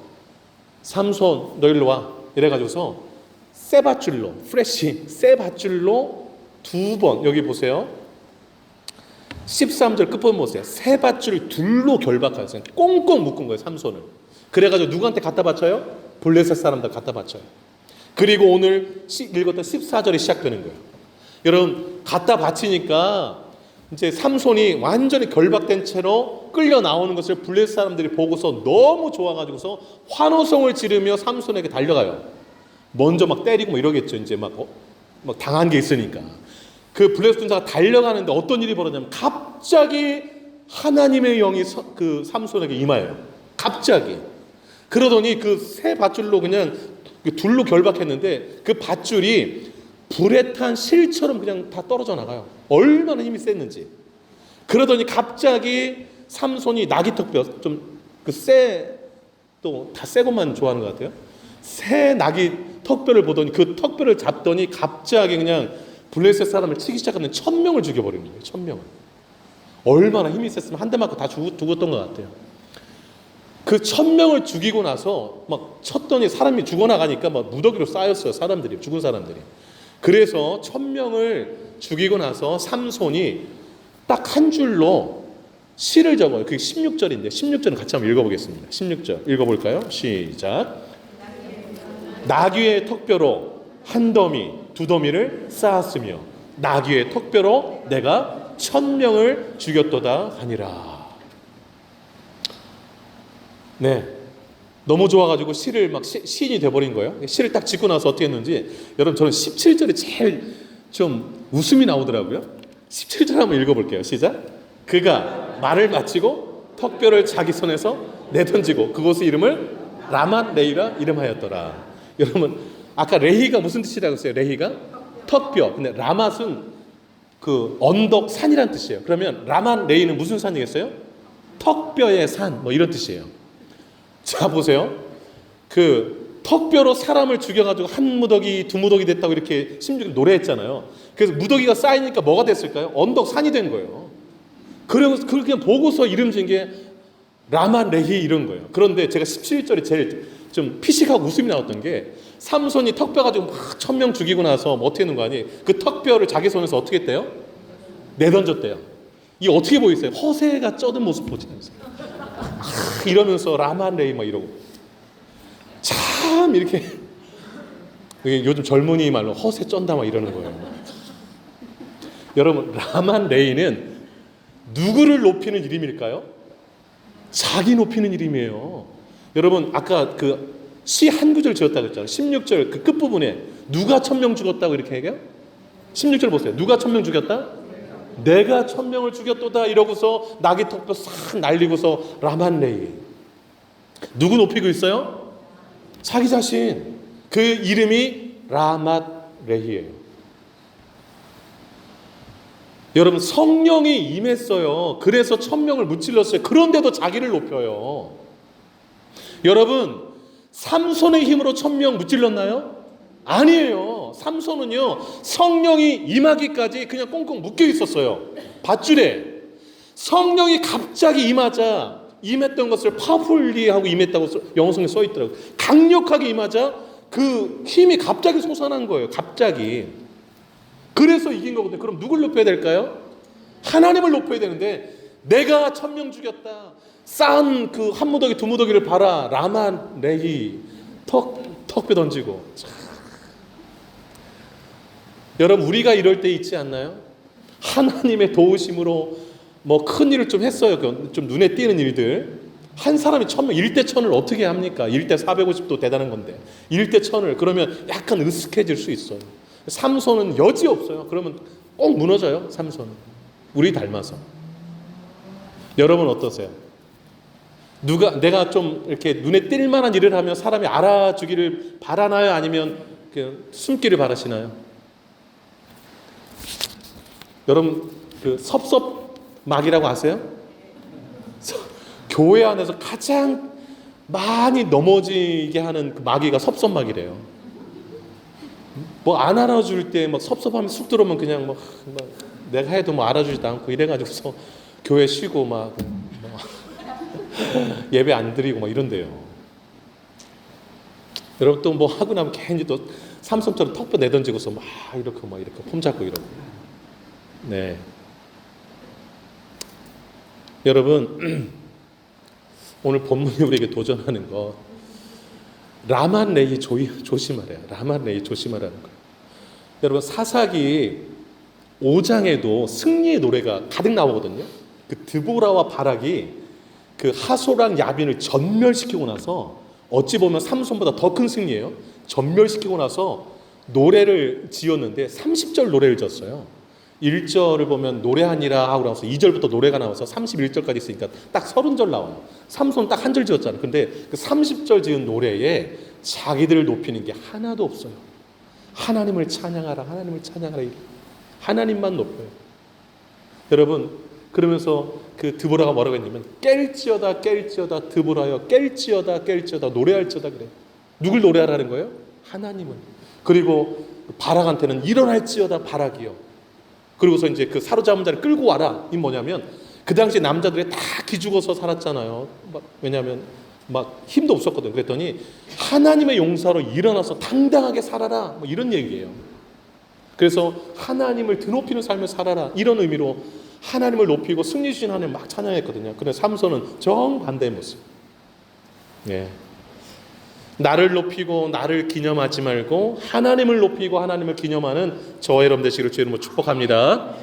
삼손 너 일로 와 이래가지고서 세 밧줄로 2번 여기 보세요. 13절 끝부분 보세요. 세 밧줄을 둘로 결박하였어요. 꽁꽁 묶은 거예요, 삼손을. 그래가지고 누구한테 갖다 바쳐요? 블레셋 사람들 갖다 바쳐요. 그리고 오늘 읽었던 14절이 시작되는 거예요. 여러분, 갖다 바치니까 이제 삼손이 완전히 결박된 채로 끌려 나오는 것을 블레셋 사람들이 보고서 너무 좋아가지고서 환호성을 지르며 삼손에게 달려가요. 먼저 막 때리고 뭐 이러겠죠. 이제 막 당한 게 있으니까. 그 블레셋 군사가 달려가는데 어떤 일이 벌어졌냐면 갑자기 하나님의 영이 그 삼손에게 임하여요. 갑자기. 그러더니 그 세 밧줄로 그냥 둘로 결박했는데 그 밧줄이 불에 탄 실처럼 그냥 다 떨어져 나가요. 얼마나 힘이 셌는지. 그러더니 갑자기 삼손이 나귀턱뼈, 좀 그 또 다 새 것만 좋아하는 것 같아요. 새 나귀 턱뼈를 보더니 그 턱뼈를 잡더니 갑자기 그냥 블레셋 사람을 치기 시작하는 1000명을 죽여버리는 거예요. 1000명을. 얼마나 힘이 셌으면 한 대 맞고 다 죽었던 것 같아요. 그 1000명을 죽이고 나서 막 쳤더니 사람이 죽어나가니까 막 무더기로 쌓였어요. 사람들이, 죽은 사람들이. 그래서 1000명을 죽이고 나서 삼손이 딱 한 줄로 시를 적어요. 그게 16절인데 16절은 같이 한번 읽어보겠습니다. 16절 읽어볼까요? 시작. 나귀의 턱뼈로 한 더미 두 더미를 쌓았으며 나귀의 턱뼈로 내가 1000명을 죽였도다 하니라. 네, 너무 좋아가지고 시를 막 시인이 돼버린 거예요. 시를 딱 짓고 나서 어떻게 했는지 여러분, 저는 17절이 제일 좀 웃음이 나오더라고요. 17절 한번 읽어볼게요. 시작. 그가 말을 마치고 턱뼈를 자기 손에서 내던지고 그곳의 이름을 라맛 레이라 이름하였더라. 여러분, 아까 레히가 무슨 뜻이라고 했어요? 레히가 턱뼈. 근데 라맛은 그 언덕, 산이란 뜻이에요. 그러면 라맛 레이는 무슨 산이겠어요? 턱뼈의 산, 뭐 이런 뜻이에요. 자, 보세요. 그 턱뼈로 사람을 죽여가지고 한 무더기, 두 무더기 됐다고 이렇게 16절 노래했잖아요. 그래서 무더기가 쌓이니까 뭐가 됐을까요? 언덕, 산이 된 거예요. 그래서 그걸 그냥 보고서 이름 지은 게 라만 레히 이런 거예요. 그런데 제가 17절이 제일 좀 피식하고 웃음이 나왔던 게 삼손이 턱뼈 가지고 막 1000명 죽이고 나서 뭐 어떻게 하는 거 아니? 그 턱뼈를 자기 손에서 어떻게 했대요? 내던졌대요. 이게 어떻게 보이세요? 허세가 쩌든 모습 보지 않으세요? 이러면서 라만 레히 막 이러고 참 이렇게 요즘 젊은이 말로 허세 쩐다 막 이러는 거예요. 여러분, 라만 레히는 누구를 높이는 이름일까요? 자기 높이는 이름이에요. 여러분, 아까 그 시 한 구절 지었다고 했잖아요. 16절 그 끝부분에 누가 1000명 죽였다고 이렇게 얘기해요? 16절 보세요. 누가 1000명 죽였다? 내가 1000명을 죽였도다 이러고서 나귀 턱뼈 싹 날리고서 라만 레히. 누구 높이고 있어요? 자기 자신. 그 이름이 라맛 레히예요. 여러분, 성령이 임했어요. 그래서 1000명을 무찔렀어요. 그런데도 자기를 높여요. 여러분, 삼손의 힘으로 1000명 무찔렀나요? 아니에요. 삼손은요, 성령이 임하기까지 그냥 꽁꽁 묶여 있었어요. 밧줄에. 성령이 갑자기 임했던 것을 파워풀리 하고 임했다고 영어성에 써 있더라고요. 강력하게 임하자 그 힘이 갑자기 솟아난 거예요. 갑자기. 그래서 이긴 거거든요. 그럼 누굴 높여야 될까요? 하나님을 높여야 되는데 내가 1000명 죽였다. 쌓은 그 한 무더기 두 무더기를 봐라. 라만 레히 턱뼈 던지고. 여러분, 우리가 이럴 때 있지 않나요? 하나님의 도우심으로 뭐 큰 일을 좀 했어요. 좀 눈에 띄는 일들. 한 사람이 1000명, 1대 1000을 어떻게 합니까? 1대 450도 대단한 건데 1대 1000을 그러면 약간 으쓱해질 수 있어요. 삼손은 여지 없어요. 그러면 꼭 무너져요. 삼손은. 우리 닮아서. 여러분 어떠세요? 내가 좀 이렇게 눈에 띌 만한 일을 하면 사람이 알아주기를 바라나요? 아니면 숨기를 바라시나요? 여러분, 그 섭섭막이라고 아세요? 교회 안에서 가장 많이 넘어지게 하는 그 마귀가 섭섭막이래요. 뭐 안 알아줄 때 막 섭섭하면 쑥 들어오면 그냥 막 내가 해도 뭐 알아주지도 않고 이래가지고서 교회 쉬고 막 예배 안 드리고 막 이런데요. 여러분, 또 뭐 하고 나면 괜히 또 삼손처럼 턱뼈 내던지고서 막 이렇게 폼 잡고 이러고. 네. 여러분 오늘 본문이 우리에게 도전하는 거 라만 레이 조심하래요. 라만 레이 조심하라는 거예요. 여러분 사사기 5장에도 승리의 노래가 가득 나오거든요. 그 드보라와 바락이 그 하소랑 야빈을 전멸시키고 나서 어찌 보면 삼손보다 더 큰 승리예요. 전멸시키고 나서 노래를 지었는데 30절 노래를 지었어요. 1절을 보면 노래하니라 하고 나서 2절부터 노래가 나와서 31절까지 있으니까 딱 30절 나와요. 삼손 딱 한 절 지었잖아요. 근데 그 30절 지은 노래에 자기들을 높이는 게 하나도 없어요. 하나님을 찬양하라, 하나님을 찬양하라. 하나님만 높여요. 여러분 그러면서 그 드보라가 뭐라고 했냐면 깰지어다 깰지어다 드보라여 깰지어다 깰지어다 노래할지어다 그래요. 누굴 노래하라는 거예요? 하나님을. 그리고 바락한테는 일어날지어다 바락이요. 그리고서 이제 그 사로잡은 자를 끌고 와라. 이 뭐냐면 그 당시 남자들이 다 기죽어서 살았잖아요. 왜냐하면 막 힘도 없었거든. 그랬더니 하나님의 용사로 일어나서 당당하게 살아라. 뭐 이런 얘기예요. 그래서 하나님을 드높이는 삶을 살아라. 이런 의미로 하나님을 높이고 승리 주신 하나님 막 찬양했거든요. 그런데 삼손은 정반대의 모습. 예. 나를 높이고 나를 기념하지 말고 하나님을 높이고 하나님을 기념하는 저와 여러분 되시기를 주의 이름으로 축복합니다.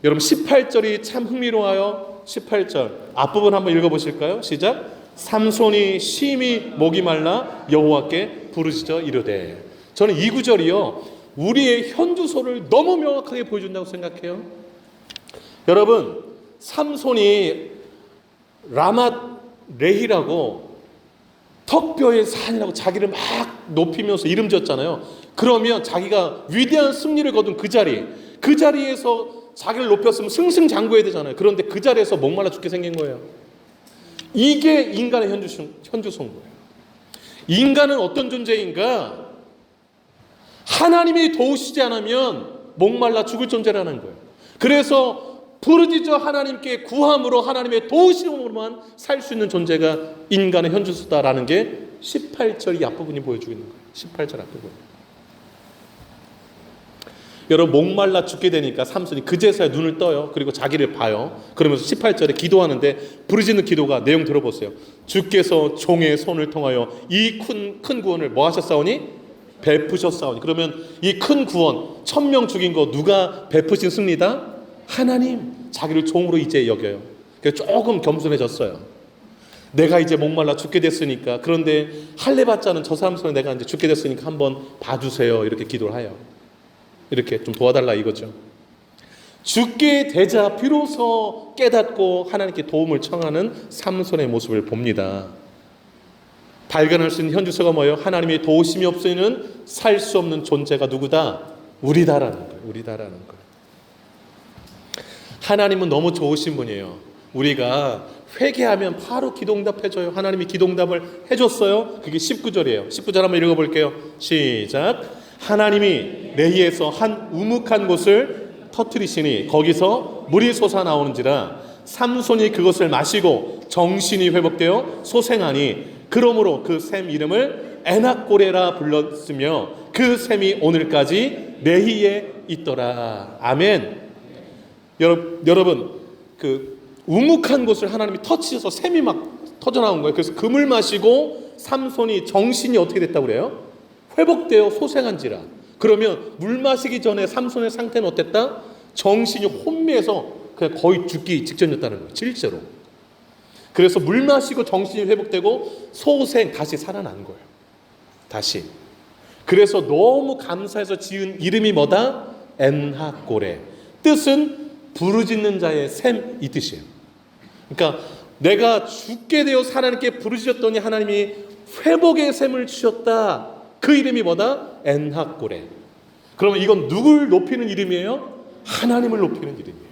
여러분 18절이 참 흥미로워요. 18절 앞부분 한번 읽어보실까요? 시작. 삼손이 심히 목이 말라 여호와께 부르짖어 이르되. 저는 이 구절이요 우리의 현주소를 너무 명확하게 보여준다고 생각해요. 여러분 삼손이 라맛 레히라고 턱뼈의 산이라고 자기를 막 높이면서 이름 지었잖아요. 그러면 자기가 위대한 승리를 거둔 그 자리에서 자기를 높였으면 승승장구해야 되잖아요. 그런데 그 자리에서 목말라 죽게 생긴 거예요. 이게 인간의 현주소인 거예요. 인간은 어떤 존재인가? 하나님이 도우시지 않으면 목말라 죽을 존재라는 거예요. 그래서 부르짖어 하나님께 구함으로 하나님의 도우심으로만 살 수 있는 존재가 인간의 현주소다라는 게 18절 이 앞부분이 보여주고 있는 거예요. 18절 앞부분. 여러분 목말라 죽게 되니까 삼손이 그제서야 눈을 떠요. 그리고 자기를 봐요. 그러면서 18절에 기도하는데 부르짖는 기도가 내용 들어보세요. 주께서 종의 손을 통하여 이 큰 구원을 뭐 하셨사오니? 베푸셨사오니. 그러면 이 큰 구원 1000명 죽인 거 누가 베푸신 승리다? 하나님. 자기를 종으로 이제 여겨요. 그래서 조금 겸손해졌어요. 내가 이제 목말라 죽게 됐으니까. 그런데 할례받자는 저 사람 손에 내가 이제 죽게 됐으니까 한번 봐주세요. 이렇게 기도를 해요. 이렇게 좀 도와달라 이거죠. 죽게 되자 비로소 깨닫고 하나님께 도움을 청하는 삼손의 모습을 봅니다. 발견할 수 있는 현주소가 뭐예요? 하나님의 도우심이 없이는 살 수 없는 존재가 누구다? 우리다라는 거예요. 우리다라는 거예요. 하나님은 너무 좋으신 분이에요. 우리가 회개하면 바로 기도응답해줘요. 하나님이 기도응답을 해줬어요. 그게 19절이에요. 19절 한번 읽어볼게요. 시작. 하나님이 레히에서 한 우묵한 곳을 터뜨리시니 거기서 물이 솟아나오는지라 삼손이 그것을 마시고 정신이 회복되어 소생하니 그러므로 그 샘 이름을 에낙고레라 불렀으며 그 샘이 오늘까지 레히에 있더라. 아멘. 여러분 그 우묵한 곳을 하나님이 터치해서 샘이 막 터져나온 거예요. 그래서 금을 마시고 삼손이 정신이 어떻게 됐다고 그래요? 회복되어 소생한지라. 그러면 물 마시기 전에 삼손의 상태는 어땠다? 정신이 혼미해서 그냥 거의 죽기 직전이었다는 거예요. 실제로. 그래서 물 마시고 정신이 회복되고 소생 다시 살아난 거예요. 다시. 그래서 너무 감사해서 지은 이름이 뭐다? 엔하고레. 뜻은 부르짖는 자의 샘 이 뜻이에요. 그러니까 내가 죽게 되어 하나님께 부르짖었더니 하나님이 회복의 샘을 주셨다. 그 이름이 뭐다? 엔하고레. 그러면 이건 누굴 높이는 이름이에요? 하나님을 높이는 이름이에요.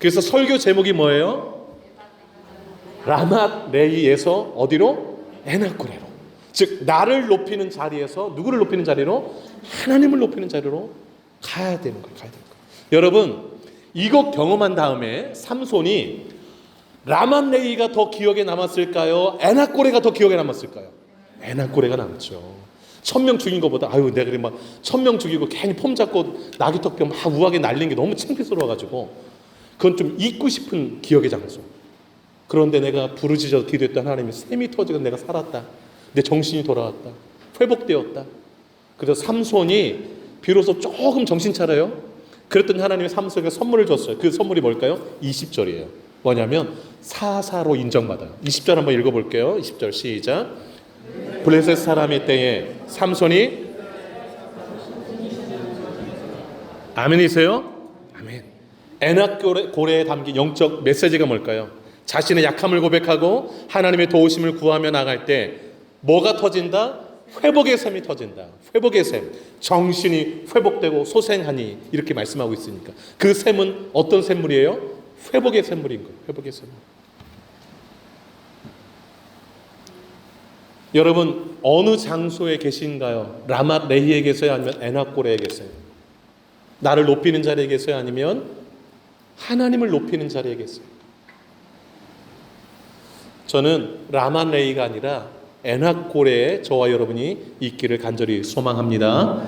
그래서 설교 제목이 뭐예요? 라맛 레히에서 어디로? 엔하고레로. 즉 나를 높이는 자리에서 누구를 높이는 자리로? 하나님을 높이는 자리로 가야 되는 거예요. 가야 되는 거예요. 여러분 이거 경험한 다음에 삼손이 라맛 레히가 더 기억에 남았을까요? 엔하고레가 더 기억에 남았을까요? 엔하고레가 남죠. 1000명 죽인 것보다 아유 내가 그래 막 1000명 죽이고 괜히 폼 잡고 나귀 턱뼈 막 우하게 날린 게 너무 창피스러워가지고 그건 좀 잊고 싶은 기억의 장소. 그런데 내가 부르짖어 기도했던 하나님이 샘이 터지고 내가 살았다. 내 정신이 돌아왔다. 회복되었다. 그래서 삼손이 비로소 조금 정신 차려요. 그랬더니 하나님이 삼손에게 선물을 줬어요. 그 선물이 뭘까요? 20절이에요. 뭐냐면 사사로 인정받아요. 20절 한번 읽어볼게요. 20절 시작. 블레셋 사람의 때에 삼손이 아멘이세요? 아멘. 에낙 고래에 담긴 영적 메시지가 뭘까요? 자신의 약함을 고백하고 하나님의 도우심을 구하며 나갈 때 뭐가 터진다? 회복의 샘이 터진다. 회복의 샘. 정신이 회복되고 소생하니 이렇게 말씀하고 있으니까 그 샘은 어떤 샘물이에요? 회복의 샘물인 거예요. 회복의 샘물. 여러분 어느 장소에 계신가요? 라맛 레히에 계세요? 아니면 에낙고레에 계세요? 나를 높이는 자리에 계세요? 아니면 하나님을 높이는 자리에 계세요? 저는 라맛 레히가 아니라 에낙고레에 저와 여러분이 있기를 간절히 소망합니다.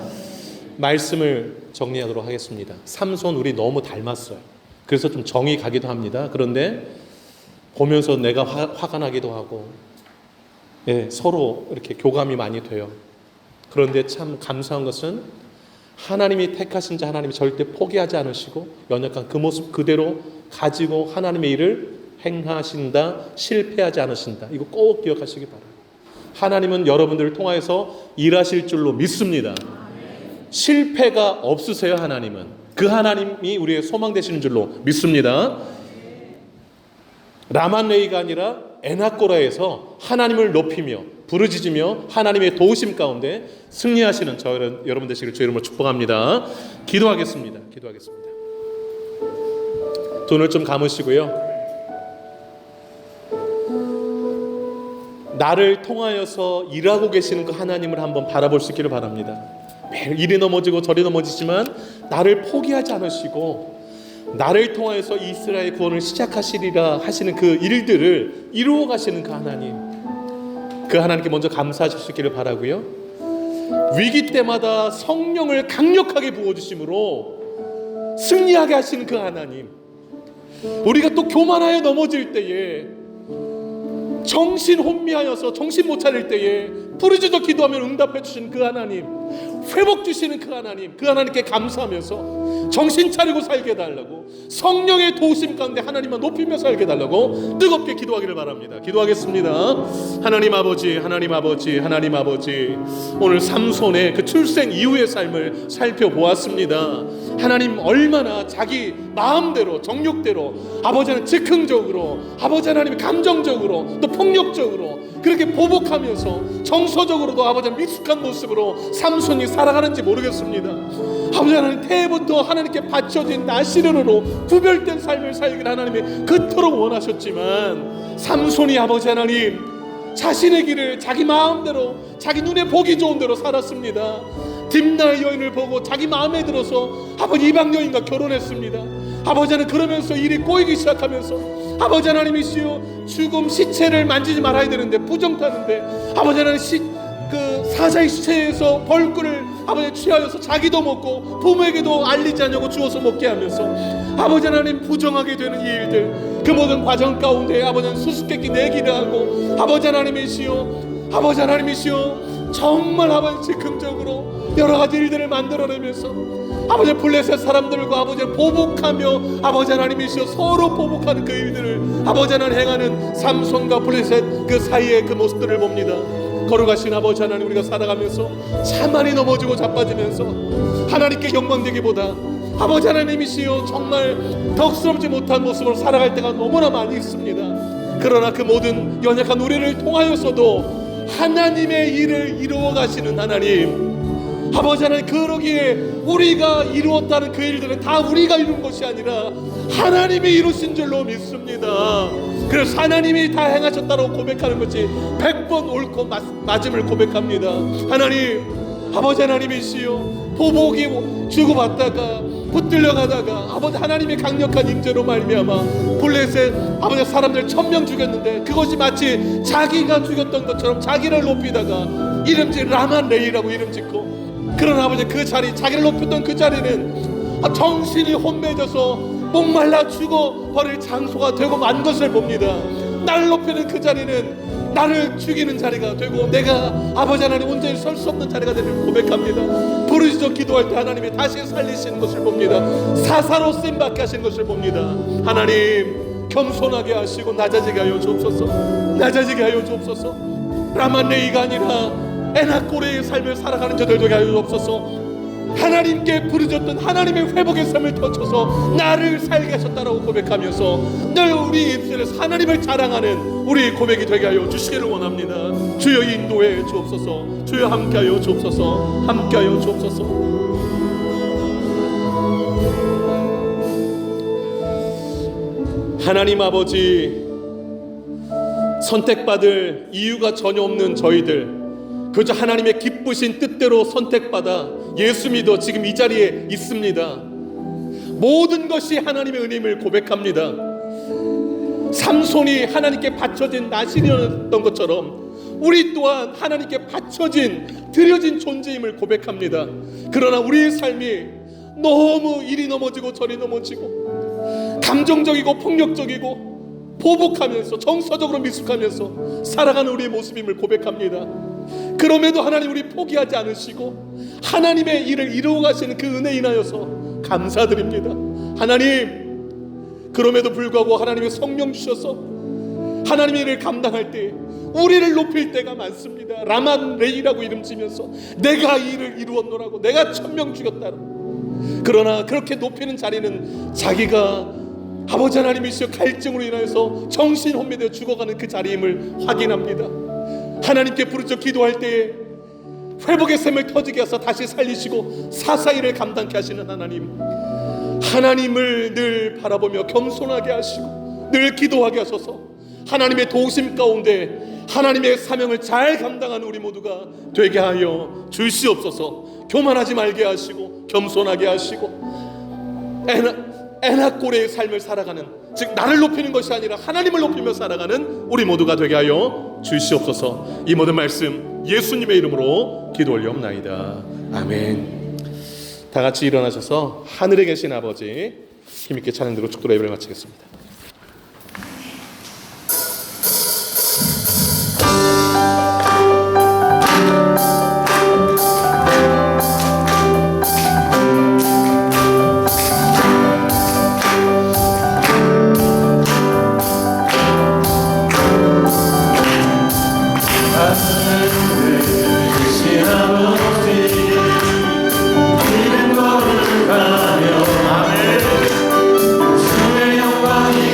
말씀을 정리하도록 하겠습니다. 삼손 우리 너무 닮았어요. 그래서 좀 정이 가기도 합니다. 그런데 보면서 내가 화가 나기도 하고 서로 이렇게 교감이 많이 돼요. 그런데 참 감사한 것은 하나님이 택하신 자 하나님이 절대 포기하지 않으시고 연약한 그 모습 그대로 가지고 하나님의 일을 행하신다. 실패하지 않으신다. 이거 꼭 기억하시기 바랍니다. 하나님은 여러분들을 통하여서 일하실 줄로 믿습니다. 실패가 없으세요. 하나님은 그 하나님이 우리의 소망 되시는 줄로 믿습니다. 라만레이가 아니라 에낙고라에서 하나님을 높이며 부르짖으며 하나님의 도우심 가운데 승리하시는 저 여러분 되시길 주의 이름으로 축복합니다. 기도하겠습니다. 눈을 좀 감으시고요. 나를 통하여서 일하고 계시는 그 하나님을 한번 바라볼 수 있기를 바랍니다. 매일 이리 넘어지고 저리 넘어지지만 나를 포기하지 않으시고 나를 통하여서 이스라엘 구원을 시작하시리라 하시는 그 일들을 이루어 가시는 그 하나님, 그 하나님께 먼저 감사하실 수 있기를 바라고요. 위기 때마다 성령을 강력하게 부어주심으로 승리하게 하시는 그 하나님, 우리가 또 교만하여 넘어질 때에 정신 혼미하여서 정신 못 차릴 때에 부르짖어 기도하면 응답해 주시는 그 하나님, 회복 주시는 그 하나님, 그 하나님께 감사하면서 정신 차리고 살게 해달라고, 성령의 도우심 가운데 하나님만 높이며 살게 해달라고 뜨겁게 기도하기를 바랍니다. 기도하겠습니다. 하나님 아버지, 하나님 아버지, 하나님 아버지, 오늘 삼손의 그 출생 이후의 삶을 살펴보았습니다. 하나님 얼마나 자기 마음대로 정욕대로 아버지는 즉흥적으로 아버지 하나님 감정적으로 또 폭력적으로 그렇게 보복하면서 정서적으로도 아버지는 미숙한 모습으로 삼손이 살아가는지 모르겠습니다. 아버지 하나님 태부터 하나님께 바쳐진 나시르로 구별된 삶을 살기를 하나님이 그토록 원하셨지만 삼손이 아버지 하나님 자신의 길을 자기 마음대로 자기 눈에 보기 좋은 대로 살았습니다. 딥나의 여인을 보고 자기 마음에 들어서 아버지 이방 여인과 결혼했습니다. 아버지는 그러면서 일이 꼬이기 시작하면서 아버지 하나님이시여 죽음 시체를 만지지 말아야 되는데 부정 타는데 아버지 하나님 그 사자의 시체에서 벌꿀을 아버지 취하여서 자기도 먹고 부모에게도 알리지 않냐고 주어서 먹게 하면서 아버지 하나님 부정하게 되는 이 일들 그 모든 과정 가운데 아버지는 수수께끼 내기를 하고 아버지 하나님이시여 정말 아버지 즉흥적으로 여러 가지 일들을 만들어내면서 아버지 블레셋 사람들과 아버지를 보복하며 아버지 하나님이시여 서로 보복하는 그 일들을 아버지 하나님 행하는 삼손과 블레셋 그 사이의 그 모습들을 봅니다. 걸어가신 아버지 하나님 우리가 살아가면서 참 많이 넘어지고 자빠지면서 하나님께 영광되기보다 아버지 하나님이시여 정말 덕스럽지 못한 모습으로 살아갈 때가 너무나 많이 있습니다. 그러나 그 모든 연약한 우리를 통하여서도 하나님의 일을 이루어 가시는 하나님 아버지 하나님 그러기에 우리가 이루었다는 그 일들은 다 우리가 이룬 것이 아니라 하나님이 이루신 줄로 믿습니다. 그래서 하나님이 다 행하셨다고 고백하는 것이 100번 옳고 맞음을 고백합니다. 하나님 아버지 하나님이시여 보복이 주고받다가 붙들려가다가 아버지 하나님의 강력한 임재로 말미암아 블레셋 아버지 사람들 1000명 죽였는데 그것이 마치 자기가 죽였던 것처럼 자기를 높이다가 이름짓 라만레이라고 이름짓고 그러나 아버지 그 자리 자기를 높였던 그 자리는 정신이 혼매져서 목말라 죽어버릴 장소가 되고 만 것을 봅니다. 나를 높이는 그 자리는 나를 죽이는 자리가 되고 내가 아버지 하나님 온전히 설 수 없는 자리가 되는 고백합니다. 부르짖어 기도할 때 하나님이 다시 살리시는 것을 봅니다. 사사로 쓰임받게 하시는 것을 봅니다. 하나님 겸손하게 하시고 낮아지게 하여 주옵소서. 낮아지게 하여 주옵소서. 라만레이가 아니라 에나꼬레의 삶을 살아가는 저들 되게 하여 주옵소서. 하나님께 부르짖던 하나님의 회복의 삶을 터쳐서 나를 살게 하셨다라고 고백하면서 늘 우리 입술에서 하나님을 자랑하는 우리 고백이 되게 하여 주시기를 원합니다. 주여 인도해 주옵소서. 주여 함께하여 주옵소서. 함께하여 주옵소서. 하나님 아버지, 선택받을 이유가 전혀 없는 저희들, 그저 하나님의 기쁘신 뜻대로 선택받아 예수 믿어 지금 이 자리에 있습니다. 모든 것이 하나님의 은혜임을 고백합니다. 삼손이 하나님께 바쳐진 나실이었던 것처럼 우리 또한 하나님께 바쳐진 드려진 존재임을 고백합니다. 그러나 우리의 삶이 너무 이리 넘어지고 저리 넘어지고 감정적이고 폭력적이고 보복하면서 정서적으로 미숙하면서 살아가는 우리의 모습임을 고백합니다. 그럼에도 하나님 우리 포기하지 않으시고 하나님의 일을 이루어 가시는 그 은혜 인하여서 감사드립니다. 하나님, 그럼에도 불구하고 하나님의 성령 주셔서 하나님의 일을 감당할 때 우리를 높일 때가 많습니다. 라만 레이라고 이름 지면서 내가 이 일을 이루었노라고, 내가 1000명 죽였다라고. 그러나 그렇게 높이는 자리는 자기가 아버지 하나님이시여 갈증으로 인하여서 정신 혼미되어 죽어가는 그 자리임을 확인합니다. 하나님께 부르짖어 기도할 때에 회복의 샘을 터지게 해서 다시 살리시고 사사일을 감당케 하시는 하나님, 하나님을 늘 바라보며 겸손하게 하시고 늘 기도하게 하소서. 하나님의 도우심 가운데 하나님의 사명을 잘 감당하는 우리 모두가 되게 하여 주시옵소서. 교만하지 말게 하시고 겸손하게 하시고 에나꼬레의 삶을 살아가는, 즉 나를 높이는 것이 아니라 하나님을 높이며 살아가는 우리 모두가 되게 하여 주시옵소서. 이 모든 말씀 예수님의 이름으로 기도 올리옵나이다. 아멘. 다 같이 일어나셔서 하늘에 계신 아버지 힘있게 찬양 드리고 축도로 예배를 마치겠습니다. 이름 거룩하며 아멘. 주의 영광이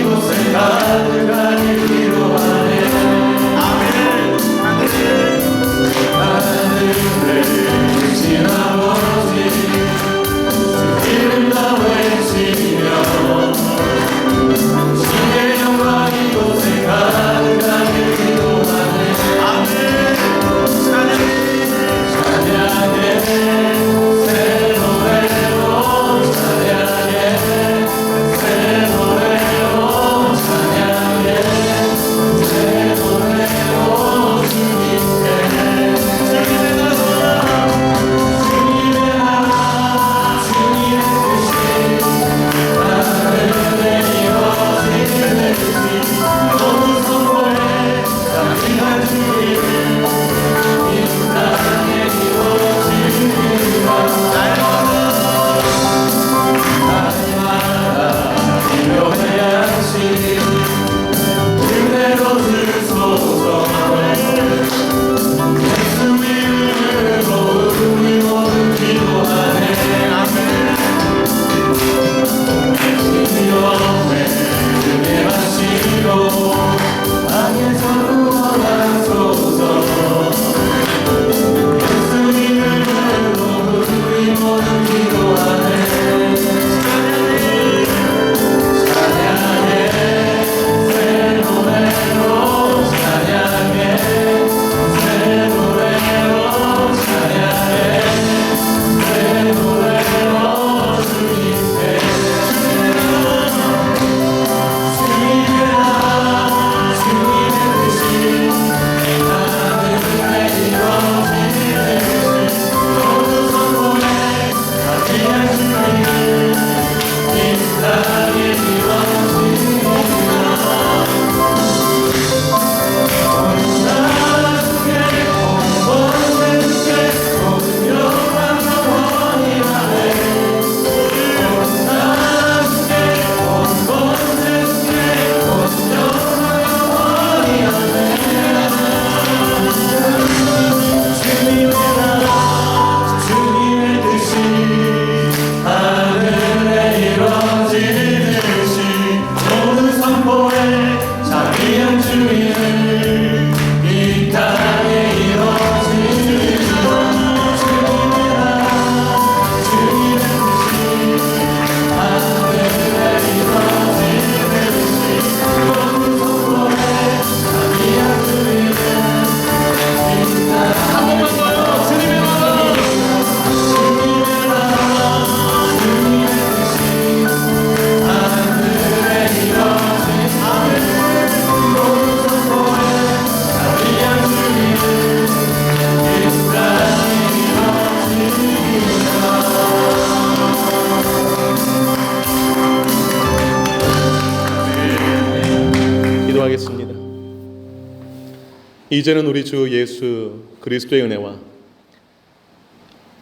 이제는 우리 주 예수 그리스도의 은혜와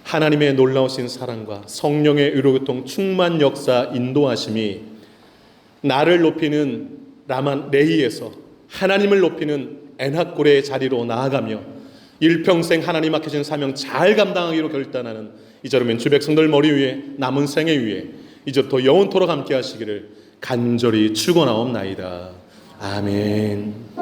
하나님의 놀라우신 사랑과 성령의 의로교통 충만 역사 인도하심이 나를 높이는 라만 레히에서 하나님을 높이는 엔하골의 자리로 나아가며 일평생 하나님 앞에 주신 사명 잘 감당하기로 결단하는 이제로면 주 백성들 머리 위에 남은 생애 위에 이제부터 영원토록 함께 하시기를 간절히 축원하옵나이다. 아멘.